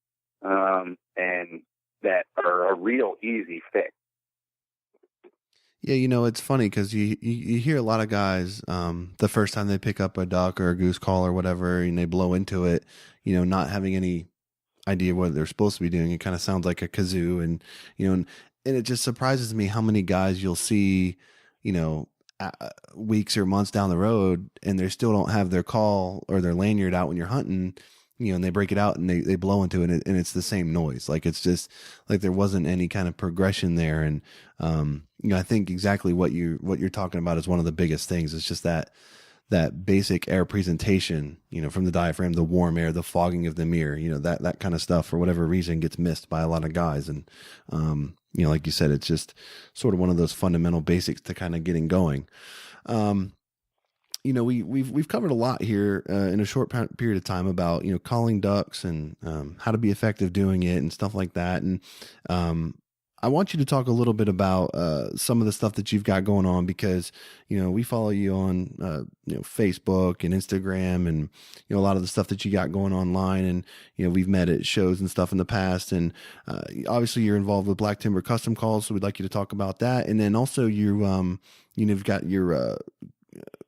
and that are a real easy fix. Yeah, it's funny because you hear a lot of guys the first time they pick up a duck or a goose call or whatever, and they blow into it, not having any idea what they're supposed to be doing. It kind of sounds like a kazoo, and it just surprises me how many guys you'll see, weeks or months down the road, and they still don't have their call or their lanyard out when you're hunting, and they break it out and they blow into it, and it's the same noise. Like, it's just like there wasn't any kind of progression there. And I think exactly what you're talking about is one of the biggest things. It's just that basic air presentation, from the diaphragm, the warm air, the fogging of the mirror, that kind of stuff, for whatever reason, gets missed by a lot of guys. And like you said, it's just sort of one of those fundamental basics to kind of getting going. We've covered a lot here in a short period of time about, calling ducks and how to be effective doing it and stuff like that. And I want you to talk a little bit about some of the stuff that you've got going on, because, we follow you on, Facebook and Instagram, and, a lot of the stuff that you got going online, and, we've met at shows and stuff in the past. And obviously you're involved with Black Timber Custom Calls, so we'd like you to talk about that. And then also you've got your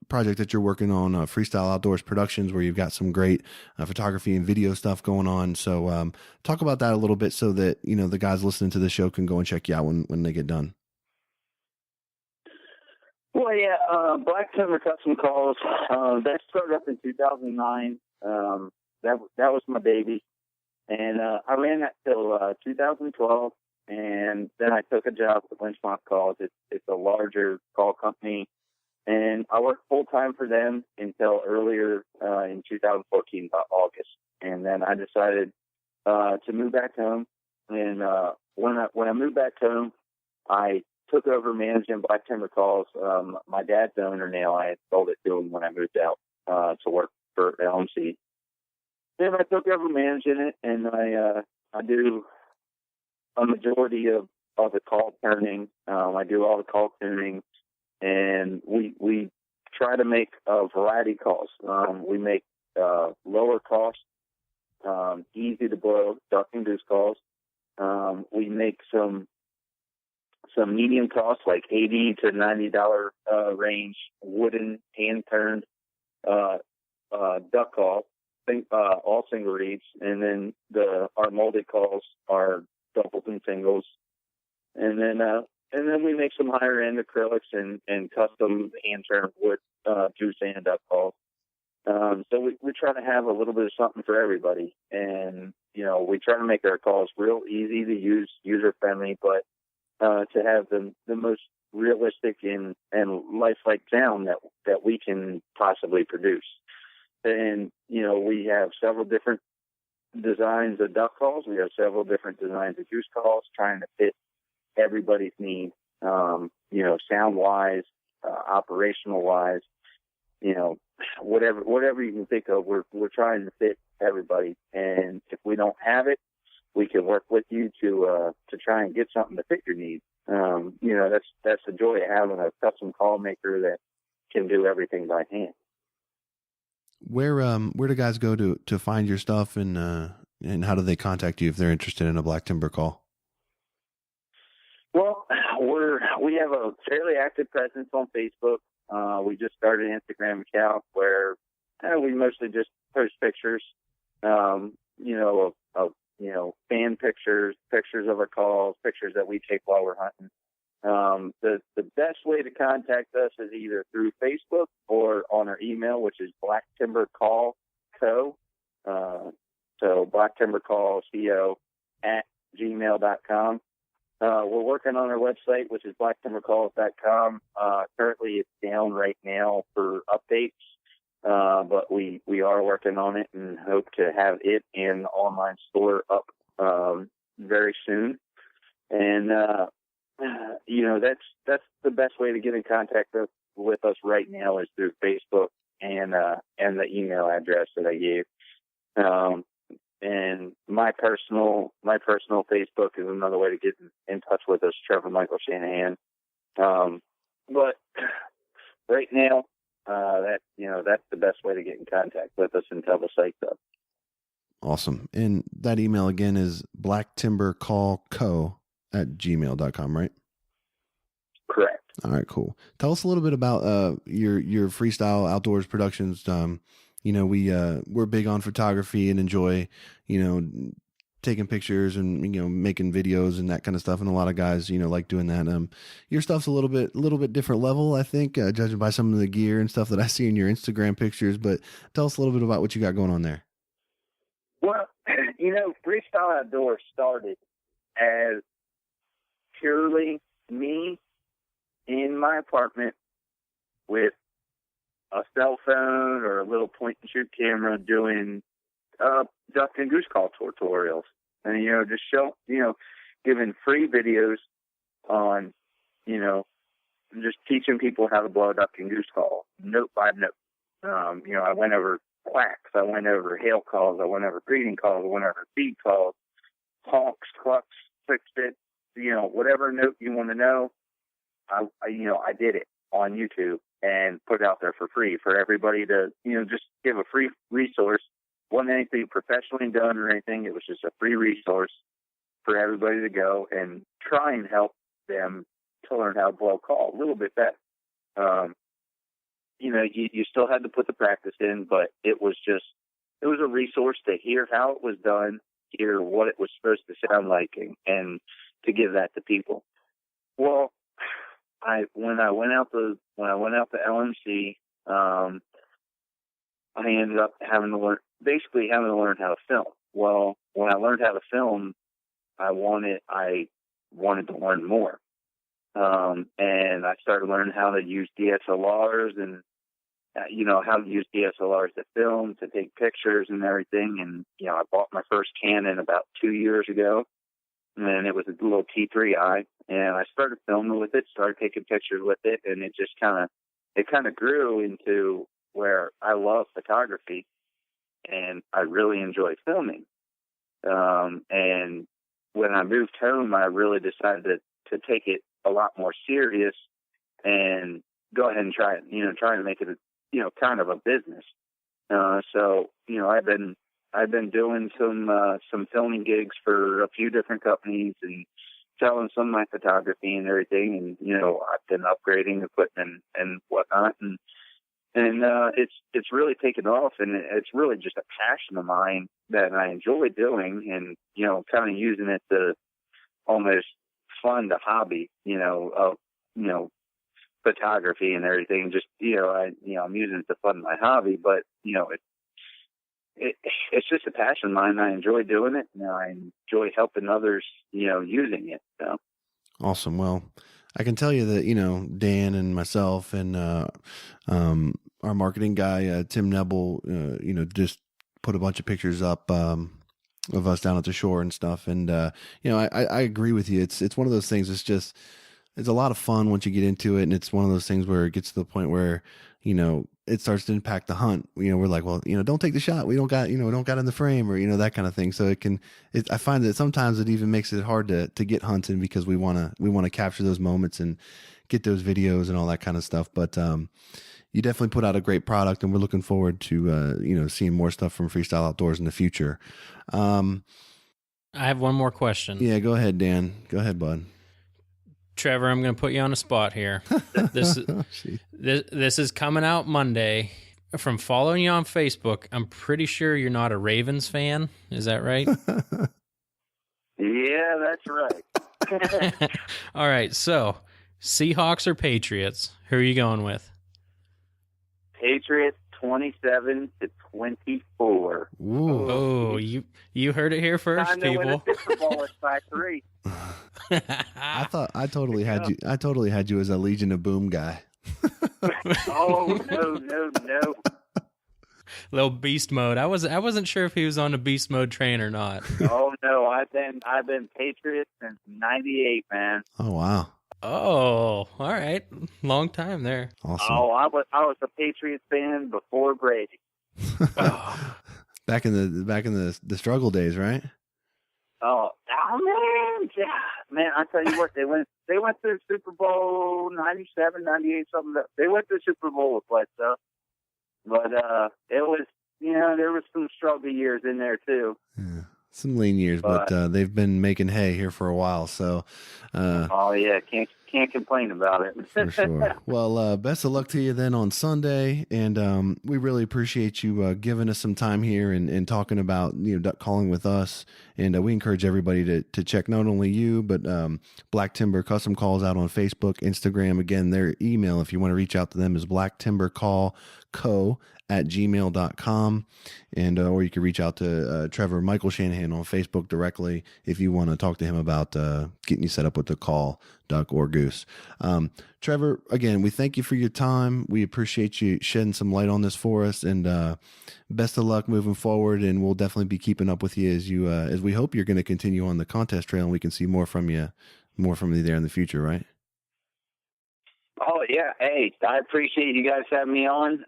project that you're working on, Freestyle Outdoors Productions, where you've got some great photography and video stuff going on. So talk about that a little bit, so that the guys listening to the show can go and check you out when they get done. Well, yeah, Black Timber Custom Calls, that started up in 2009. That was my baby, and I ran that till 2012, and then I took a job with Lynchmont Calls. It's a larger call company, and I worked full-time for them until earlier in 2014, about August. And then I decided to move back home. And when I moved back home, I took over managing Black Timber Calls. My dad's the owner now. I had sold it to him when I moved out to work for LMC. Then I took over managing it, and I do a majority of the call turning. I do all the call tuning. And we try to make a variety of calls. We make lower cost, easy to blow duck and goose calls. We make some medium cost, like $80 to $90 range, wooden hand turned duck call, all single reeds, and then our molded calls are doubles and singles, and then we make some higher end acrylics and custom hand turned wood juice and duck calls. So we try to have a little bit of something for everybody, and we try to make our calls real easy to use, user friendly, but to have the most realistic and lifelike sound that we can possibly produce. And we have several different designs of duck calls. We have several different designs of goose calls, trying to fit everybody's needs, sound wise, operational wise, whatever you can think of, we're trying to fit everybody. And if we don't have it, we can work with you to try and get something to fit your needs. That's the joy of having a custom call maker that can do everything by hand. Where do guys go to find your stuff, and how do they contact you if they're interested in a Black Timber call? Well, we have a fairly active presence on Facebook. We just started an Instagram account where we mostly just post pictures, of fan pictures of our calls, pictures that we take while we're hunting. The best way to contact us is either through Facebook or on our email, which is Black Timber Call Co. So Black Timber Call Co @gmail.com. We're working on our website, which is blacktimbercalls.com. Currently it's down right now for updates, but we are working on it and hope to have it in the online store up very soon. And that's the best way to get in contact with us right now is through Facebook and the email address that I gave. And my personal Facebook is another way to get in touch with us, Trevor Michael Shannahan. But right now, that's the best way to get in contact with us and tell the site up. Awesome. And that email again is blacktimbercallco@gmail.com, right? Correct. All right, cool. Tell us a little bit about your freestyle outdoors productions. We're big on photography and enjoy, taking pictures and making videos and that kind of stuff. And a lot of guys, like doing that. Your stuff's a little bit different level, I think, judging by some of the gear and stuff that I see in your Instagram pictures. But tell us a little bit about what you got going on there. Well, freestyle outdoors started as purely me in my apartment with a cell phone or a little point and shoot camera doing duck and goose call tutorials, and just giving free videos on just teaching people how to blow a duck and goose call note by note. I went over quacks, I went over hail calls, I went over breeding calls, I went over feed calls, honks, clucks, fixed it, whatever note you want to know. I did it on YouTube and put it out there for free for everybody to, just give a free resource. Wasn't anything professionally done or anything. It was just a free resource for everybody to go and try and help them to learn how to blow a call a little bit better. You still had to put the practice in, but it was a resource to hear how it was done, hear what it was supposed to sound like, and to give that to people. Well, when I went out to LMC, I ended up having to learn how to film. Well, when I learned how to film, I wanted to learn more. And I started learning how to use DSLRs and, how to use DSLRs to film, to take pictures and everything. And, I bought my first Canon about 2 years ago, and it was a little T3i, and I started filming with it, started taking pictures with it, and it just kind of grew into where I love photography and I really enjoy filming. And when I moved home, I really decided to take it a lot more serious and go ahead and try to make it kind of a business. So I've been doing some filming gigs for a few different companies and selling some of my photography and everything. And, I've been upgrading equipment and whatnot. And it's really taken off, and it's really just a passion of mine that I enjoy doing, and, kind of using it to almost fund a hobby, of photography and everything. Just, I'm using it to fund my hobby, but, it's just a passion of mine. I enjoy doing it, and I enjoy helping others, using it. So. Awesome. Well, I can tell you that, Dan and myself and our marketing guy, Tim Nebel, just put a bunch of pictures up of us down at the shore and stuff. And, I agree with you. It's one of those things. It's a lot of fun once you get into it. And it's one of those things where it gets to the point where, it starts to impact the hunt. We're like, well, don't take the shot. We don't got in the frame, or, that kind of thing. So I find that sometimes it even makes it hard to get hunting, because we want to capture those moments and get those videos and all that kind of stuff. But, you definitely put out a great product, and we're looking forward to, seeing more stuff from Freestyle Outdoors in the future. I have one more question. Yeah, go ahead, Dan. Go ahead, bud. Trevor, I'm going to put you on the spot here. This is coming out Monday. From following you on Facebook, I'm pretty sure you're not a Ravens fan. Is that right? Yeah, that's right. All right. So, Seahawks or Patriots? Who are you going with? Patriots 27-24. Ooh. Oh, you heard it here first, people. Super Bowl is by 3. I totally had you as a Legion of Boom guy. Oh no. Little beast mode. I wasn't sure if he was on the beast mode train or not. Oh no, I've been Patriots since '98, man. Oh wow. Oh, all right. Long time there. Awesome. Oh, I was a Patriots fan before Brady. Back in the struggle days, right? Oh, Oh man, yeah, man! I tell you what, they went to the Super Bowl 97, 98, something. They went to the Super Bowl with Bledsoe, but it was, there was some struggle years in there too. Yeah. Some lean years, but they've been making hay here for a while. So, oh yeah, can't complain about it. For sure. Well, best of luck to you then on Sunday, and we really appreciate you giving us some time here and talking about duck calling with us. And we encourage everybody to check not only you but Black Timber Custom Calls out on Facebook, Instagram. Again, their email, if you want to reach out to them, is blacktimbercallco@gmail.com, and or you can reach out to Trevor Michael Shannahan on Facebook directly if you want to talk to him about getting you set up with the call, duck or goose. Trevor, again, we thank you for your time. We appreciate you shedding some light on this for us, and best of luck moving forward. And we'll definitely be keeping up with you as we hope you're going to continue on the contest trail, and we can see more from you there in the future, right? Oh yeah, hey, I appreciate you guys having me on.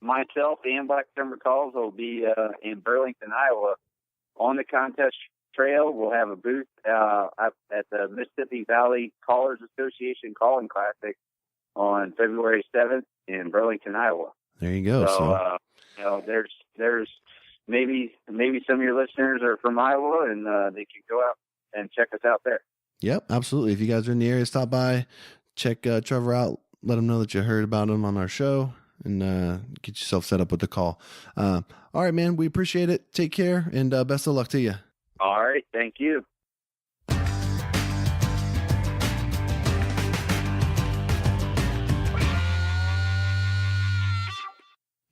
Myself and Black Timber Calls will be in Burlington, Iowa, on the contest trail. We'll have a booth at the Mississippi Valley Callers Association Calling Classic on February 7th in Burlington, Iowa. There you go. So there's maybe some of your listeners are from Iowa, and they can go out and check us out there. Yep, absolutely. If you guys are in the area, stop by, check Trevor out, let him know that you heard about him on our show, and get yourself set up with the call. All right, man, we appreciate it. Take care, and best of luck to you. All right, thank you.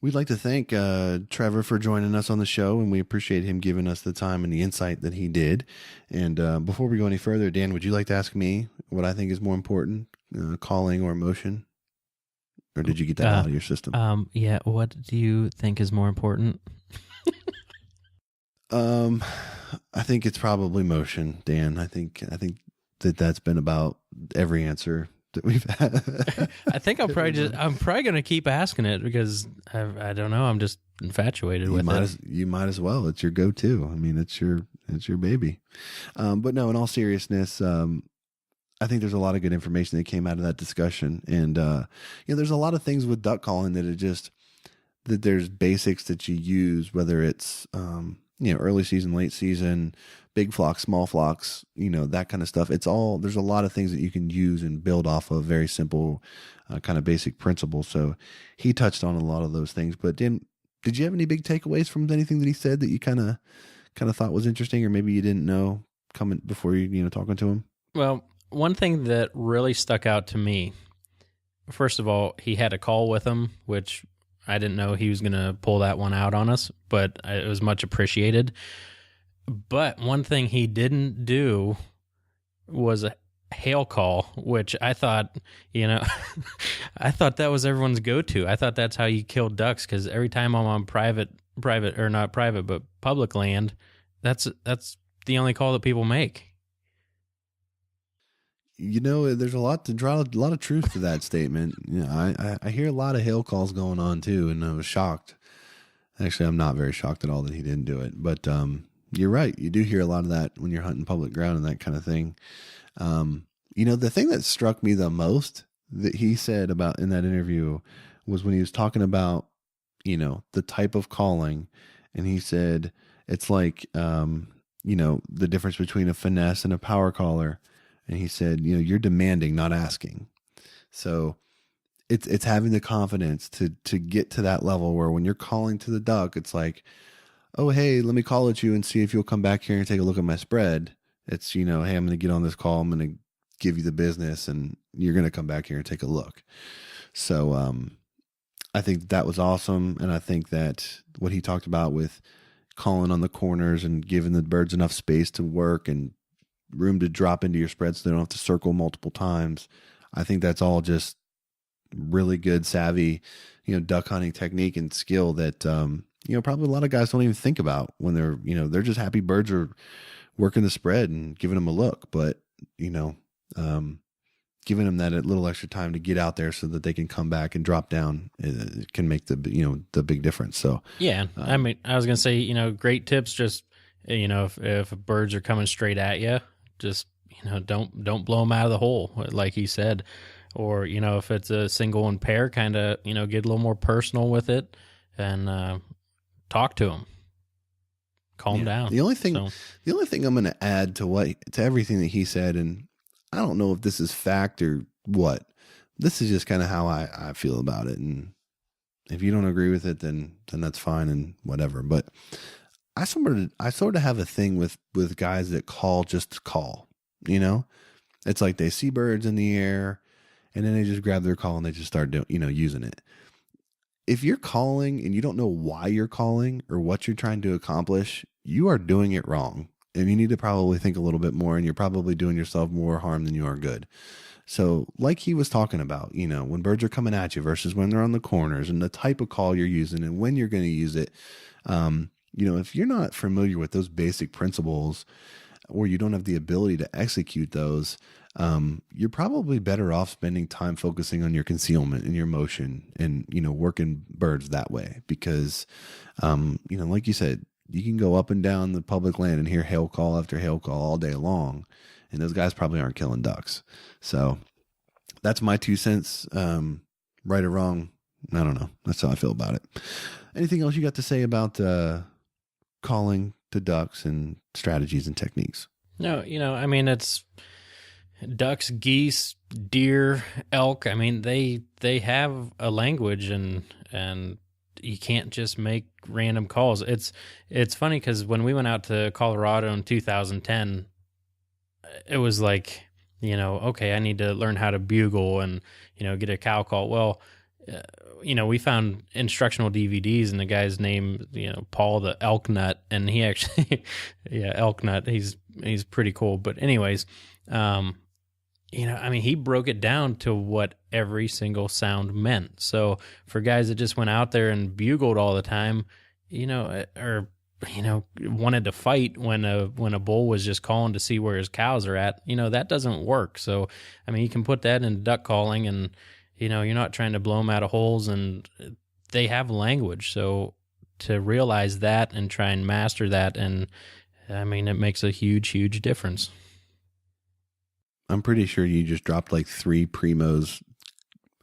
We'd like to thank Trevor for joining us on the show, and we appreciate him giving us the time and the insight that he did. And before we go any further, Dan, would you like to ask me what I think is more important, calling or emotion? Or did you get that out of your system? Yeah. What do you think is more important? I think it's probably motion, Dan. I think that's been about every answer that we've had. I think I'm probably going to keep asking it because I don't know. I'm just infatuated with it. You might as well. It's your go-to. I mean, it's your baby. But no, in all seriousness, I think there's a lot of good information that came out of that discussion. And, there's a lot of things with duck calling that there's basics that you use, whether it's, early season, late season, big flocks, small flocks, that kind of stuff. There's a lot of things that you can use and build off of very simple, kind of basic principles. So he touched on a lot of those things, but did you have any big takeaways from anything that he said that you kind of thought was interesting, or maybe you didn't know coming before you talking to him? Well, one thing that really stuck out to me, first of all, he had a call with him, which I didn't know he was going to pull that one out on us, but it was much appreciated. But one thing he didn't do was a hail call, which I thought, I thought that was everyone's go-to. I thought that's how you kill ducks, because every time I'm on private or not private, but public land, that's the only call that people make. There's a lot of truth to that statement. I hear a lot of hail calls going on too, and I was shocked. Actually, I'm not very shocked at all that he didn't do it, but you're right. You do hear a lot of that when you're hunting public ground and that kind of thing. The thing that struck me the most that he said about in that interview was when he was talking about, the type of calling, and he said it's like, the difference between a finesse and a power caller. And he said, you're demanding, not asking. So it's having the confidence to get to that level where when you're calling to the duck, it's like, oh, hey, let me call at you and see if you'll come back here and take a look at my spread. It's, hey, I'm going to get on this call. I'm going to give you the business and you're going to come back here and take a look. So I think that was awesome. And I think that what he talked about with calling on the corners and giving the birds enough space to work and room to drop into your spread so they don't have to circle multiple times. I think that's all just really good, savvy, duck hunting technique and skill that, probably a lot of guys don't even think about when they're just happy birds are working the spread and giving them a look. But, giving them that little extra time to get out there so that they can come back and drop down can make the big difference. So, yeah, I mean, I was going to say, great tips. Just if birds are coming straight at you, just, don't blow them out of the hole, like he said. Or, if it's a single and pair, kind of, get a little more personal with it and talk to them. Calm down. The only thing I'm going to add to everything that he said, and I don't know if this is fact or what, this is just kind of how I feel about it. And if you don't agree with it, then that's fine and whatever. But I sort of have a thing with guys that call just to call, it's like they see birds in the air and then they just grab their call and they just start using it. If you're calling and you don't know why you're calling or what you're trying to accomplish, you are doing it wrong. And you need to probably think a little bit more, and you're probably doing yourself more harm than you are good. So like he was talking about, when birds are coming at you versus when they're on the corners, and the type of call you're using and when you're going to use it. If you're not familiar with those basic principles, or you don't have the ability to execute those, you're probably better off spending time focusing on your concealment and your motion and, working birds that way. Because, like you said, you can go up and down the public land and hear hail call after hail call all day long. And those guys probably aren't killing ducks. So that's my 2 cents. Right or wrong, I don't know. That's how I feel about it. Anything else you got to say about calling to ducks and strategies and techniques? No, it's ducks, geese, deer, elk. They have a language, and you can't just make random calls. It's funny because when we went out to Colorado in 2010, it was like, okay, I need to learn how to bugle and, get a cow call. Well, we found instructional DVDs, and the guy's name, Paul the Elk Nut, and he actually, Elk Nut, he's pretty cool. But anyways, he broke it down to what every single sound meant. So for guys that just went out there and bugled all the time, wanted to fight when a bull was just calling to see where his cows are at, that doesn't work. So, you can put that in duck calling, and, you're not trying to blow them out of holes, and they have language. So to realize that and try and master that, and it makes a huge, huge difference. I'm pretty sure you just dropped like 3 Primo's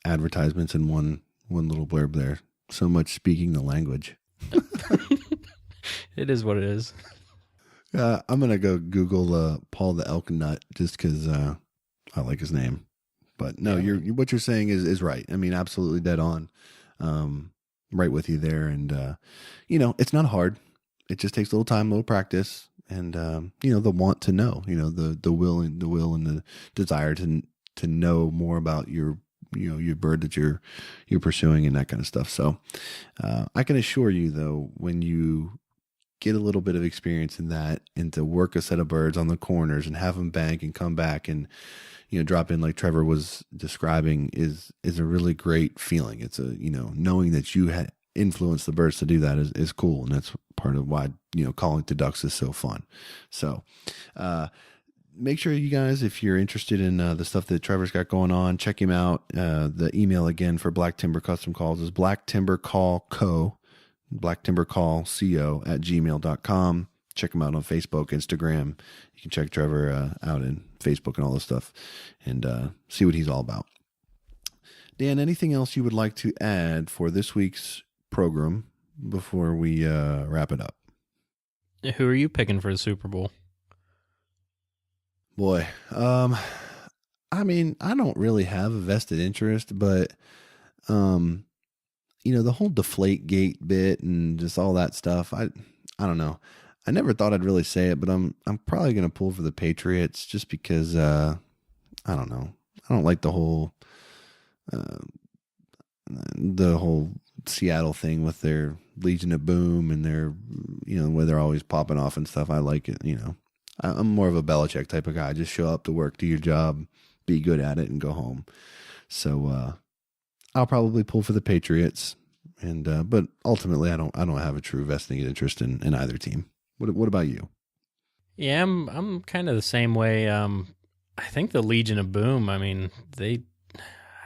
advertisements in one little blurb there. So much speaking the language. It is what it is. I'm going to go Google Paul the Elk Nut just because I like his name. But no, what you're saying is right. Absolutely dead on. Right with you there. And, it's not hard. It just takes a little time, a little practice. And, the want to know, the will and the desire to know more about your bird that you're pursuing and that kind of stuff. So, I can assure you though, when you get a little bit of experience in that, and to work a set of birds on the corners and have them bank and come back and, drop in like Trevor was describing is a really great feeling. It's knowing that you had influenced the birds to do that is cool. And that's part of why, calling to ducks is so fun. So, make sure you guys, if you're interested in the stuff that Trevor's got going on, check him out. The email again for Black Timber Custom Calls is blacktimbercallco, blacktimbercallco@gmail.com. Check him out on Facebook, Instagram. You can check Trevor out in Facebook and all this stuff, and see what he's all about. Dan, anything else you would like to add for this week's program before we wrap it up? Who are you picking for the Super Bowl? Boy, I don't really have a vested interest, but the whole deflate gate bit and just all that stuff, I don't know. I never thought I'd really say it, but I'm probably going to pull for the Patriots just because I don't know. I don't like the whole Seattle thing with their Legion of Boom and their where they're always popping off and stuff. I like it. I'm more of a Belichick type of guy. Just show up to work, do your job, be good at it, and go home. So I'll probably pull for the Patriots, and but ultimately I don't have a true vesting interest in either team. What about you? Yeah, I'm kind of the same way. I think the Legion of Boom, I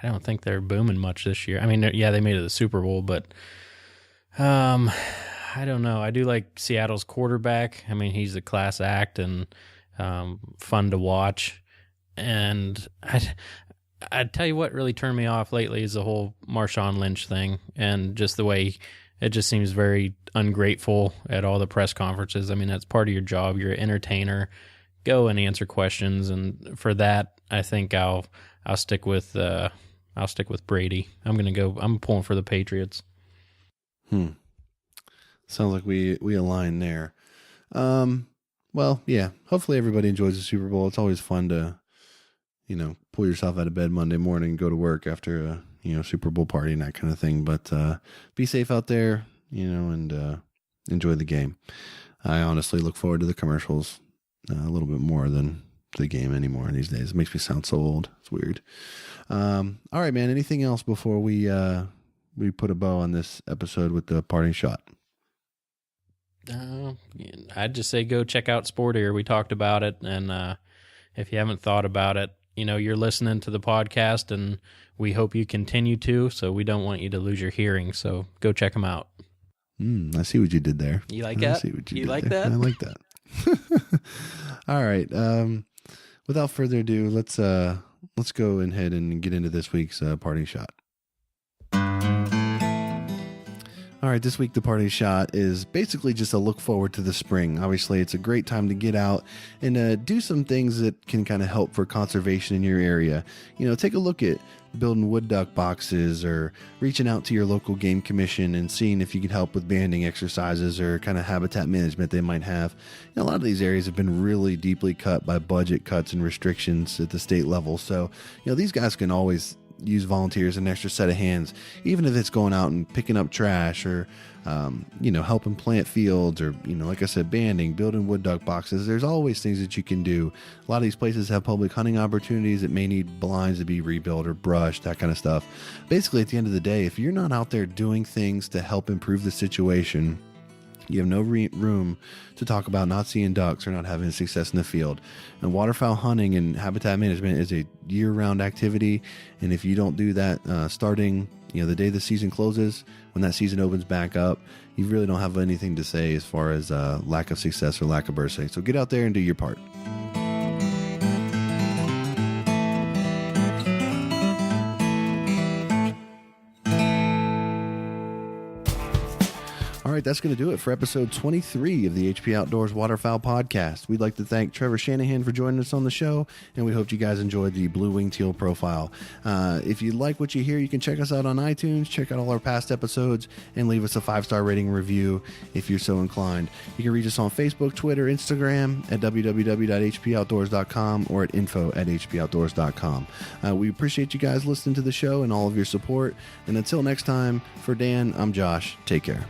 don't think they're booming much this year. They made it to the Super Bowl, but I I don't know. I do like Seattle's quarterback. I mean, he's a class act and fun to watch. And I'd tell you what really turned me off lately is the whole Marshawn Lynch thing, and just the way it just seems very ungrateful at all the press conferences. I mean, that's part of your job. You're an entertainer. Go and answer questions, and for that, I think I'll stick with Brady. I'm pulling for the Patriots. Sounds like we align there. Well, yeah. Hopefully everybody enjoys the Super Bowl. It's always fun to, pull yourself out of bed Monday morning and go to work after a, Super Bowl party and that kind of thing. But be safe out there, and enjoy the game. I honestly look forward to the commercials a little bit more than the game anymore these days. It makes me sound so old. It's weird. All right, man. Anything else before we put a bow on this episode with the parting shot? I'd just say go check out Sportier. We talked about it, and if you haven't thought about it, you're listening to the podcast, and we hope you continue to, so we don't want you to lose your hearing, so go check them out. I see what you did there. You like that? You like that? I like that. All right. Without further ado, let's go ahead and get into this week's parting shot. All right, this week the parting shot is basically just a look forward to the spring. Obviously, it's a great time to get out and do some things that can kind of help for conservation in your area. Take a look at building wood duck boxes or reaching out to your local game commission and seeing if you can help with banding exercises or kind of habitat management they might have. A lot of these areas have been really deeply cut by budget cuts and restrictions at the state level. So, these guys can always use volunteers, an extra set of hands, even if it's going out and picking up trash or, helping plant fields or, like I said, banding, building wood duck boxes. There's always things that you can do. A lot of these places have public hunting opportunities that may need blinds to be rebuilt or brushed, that kind of stuff. Basically, at the end of the day, if you're not out there doing things to help improve the situation, you have no room to talk about not seeing ducks or not having success in the field. And waterfowl hunting and habitat management is a year-round activity. And if you don't do that starting, the day the season closes, when that season opens back up, you really don't have anything to say as far as lack of success or lack of birthday. So get out there and do your part. All right, that's going to do it for episode 23 of the HP Outdoors Waterfowl Podcast. We'd like to thank Trevor Shannahan for joining us on the show, and we hope you guys enjoyed the Blue-Winged Teal profile. If you like what you hear, you can check us out on iTunes, check out all our past episodes, and leave us a 5-star rating review if you're so inclined. You can reach us on Facebook, Twitter, Instagram at www.hpoutdoors.com or at info@hpoutdoors.com. We appreciate you guys listening to the show and all of your support. And until next time, for Dan, I'm Josh. Take care.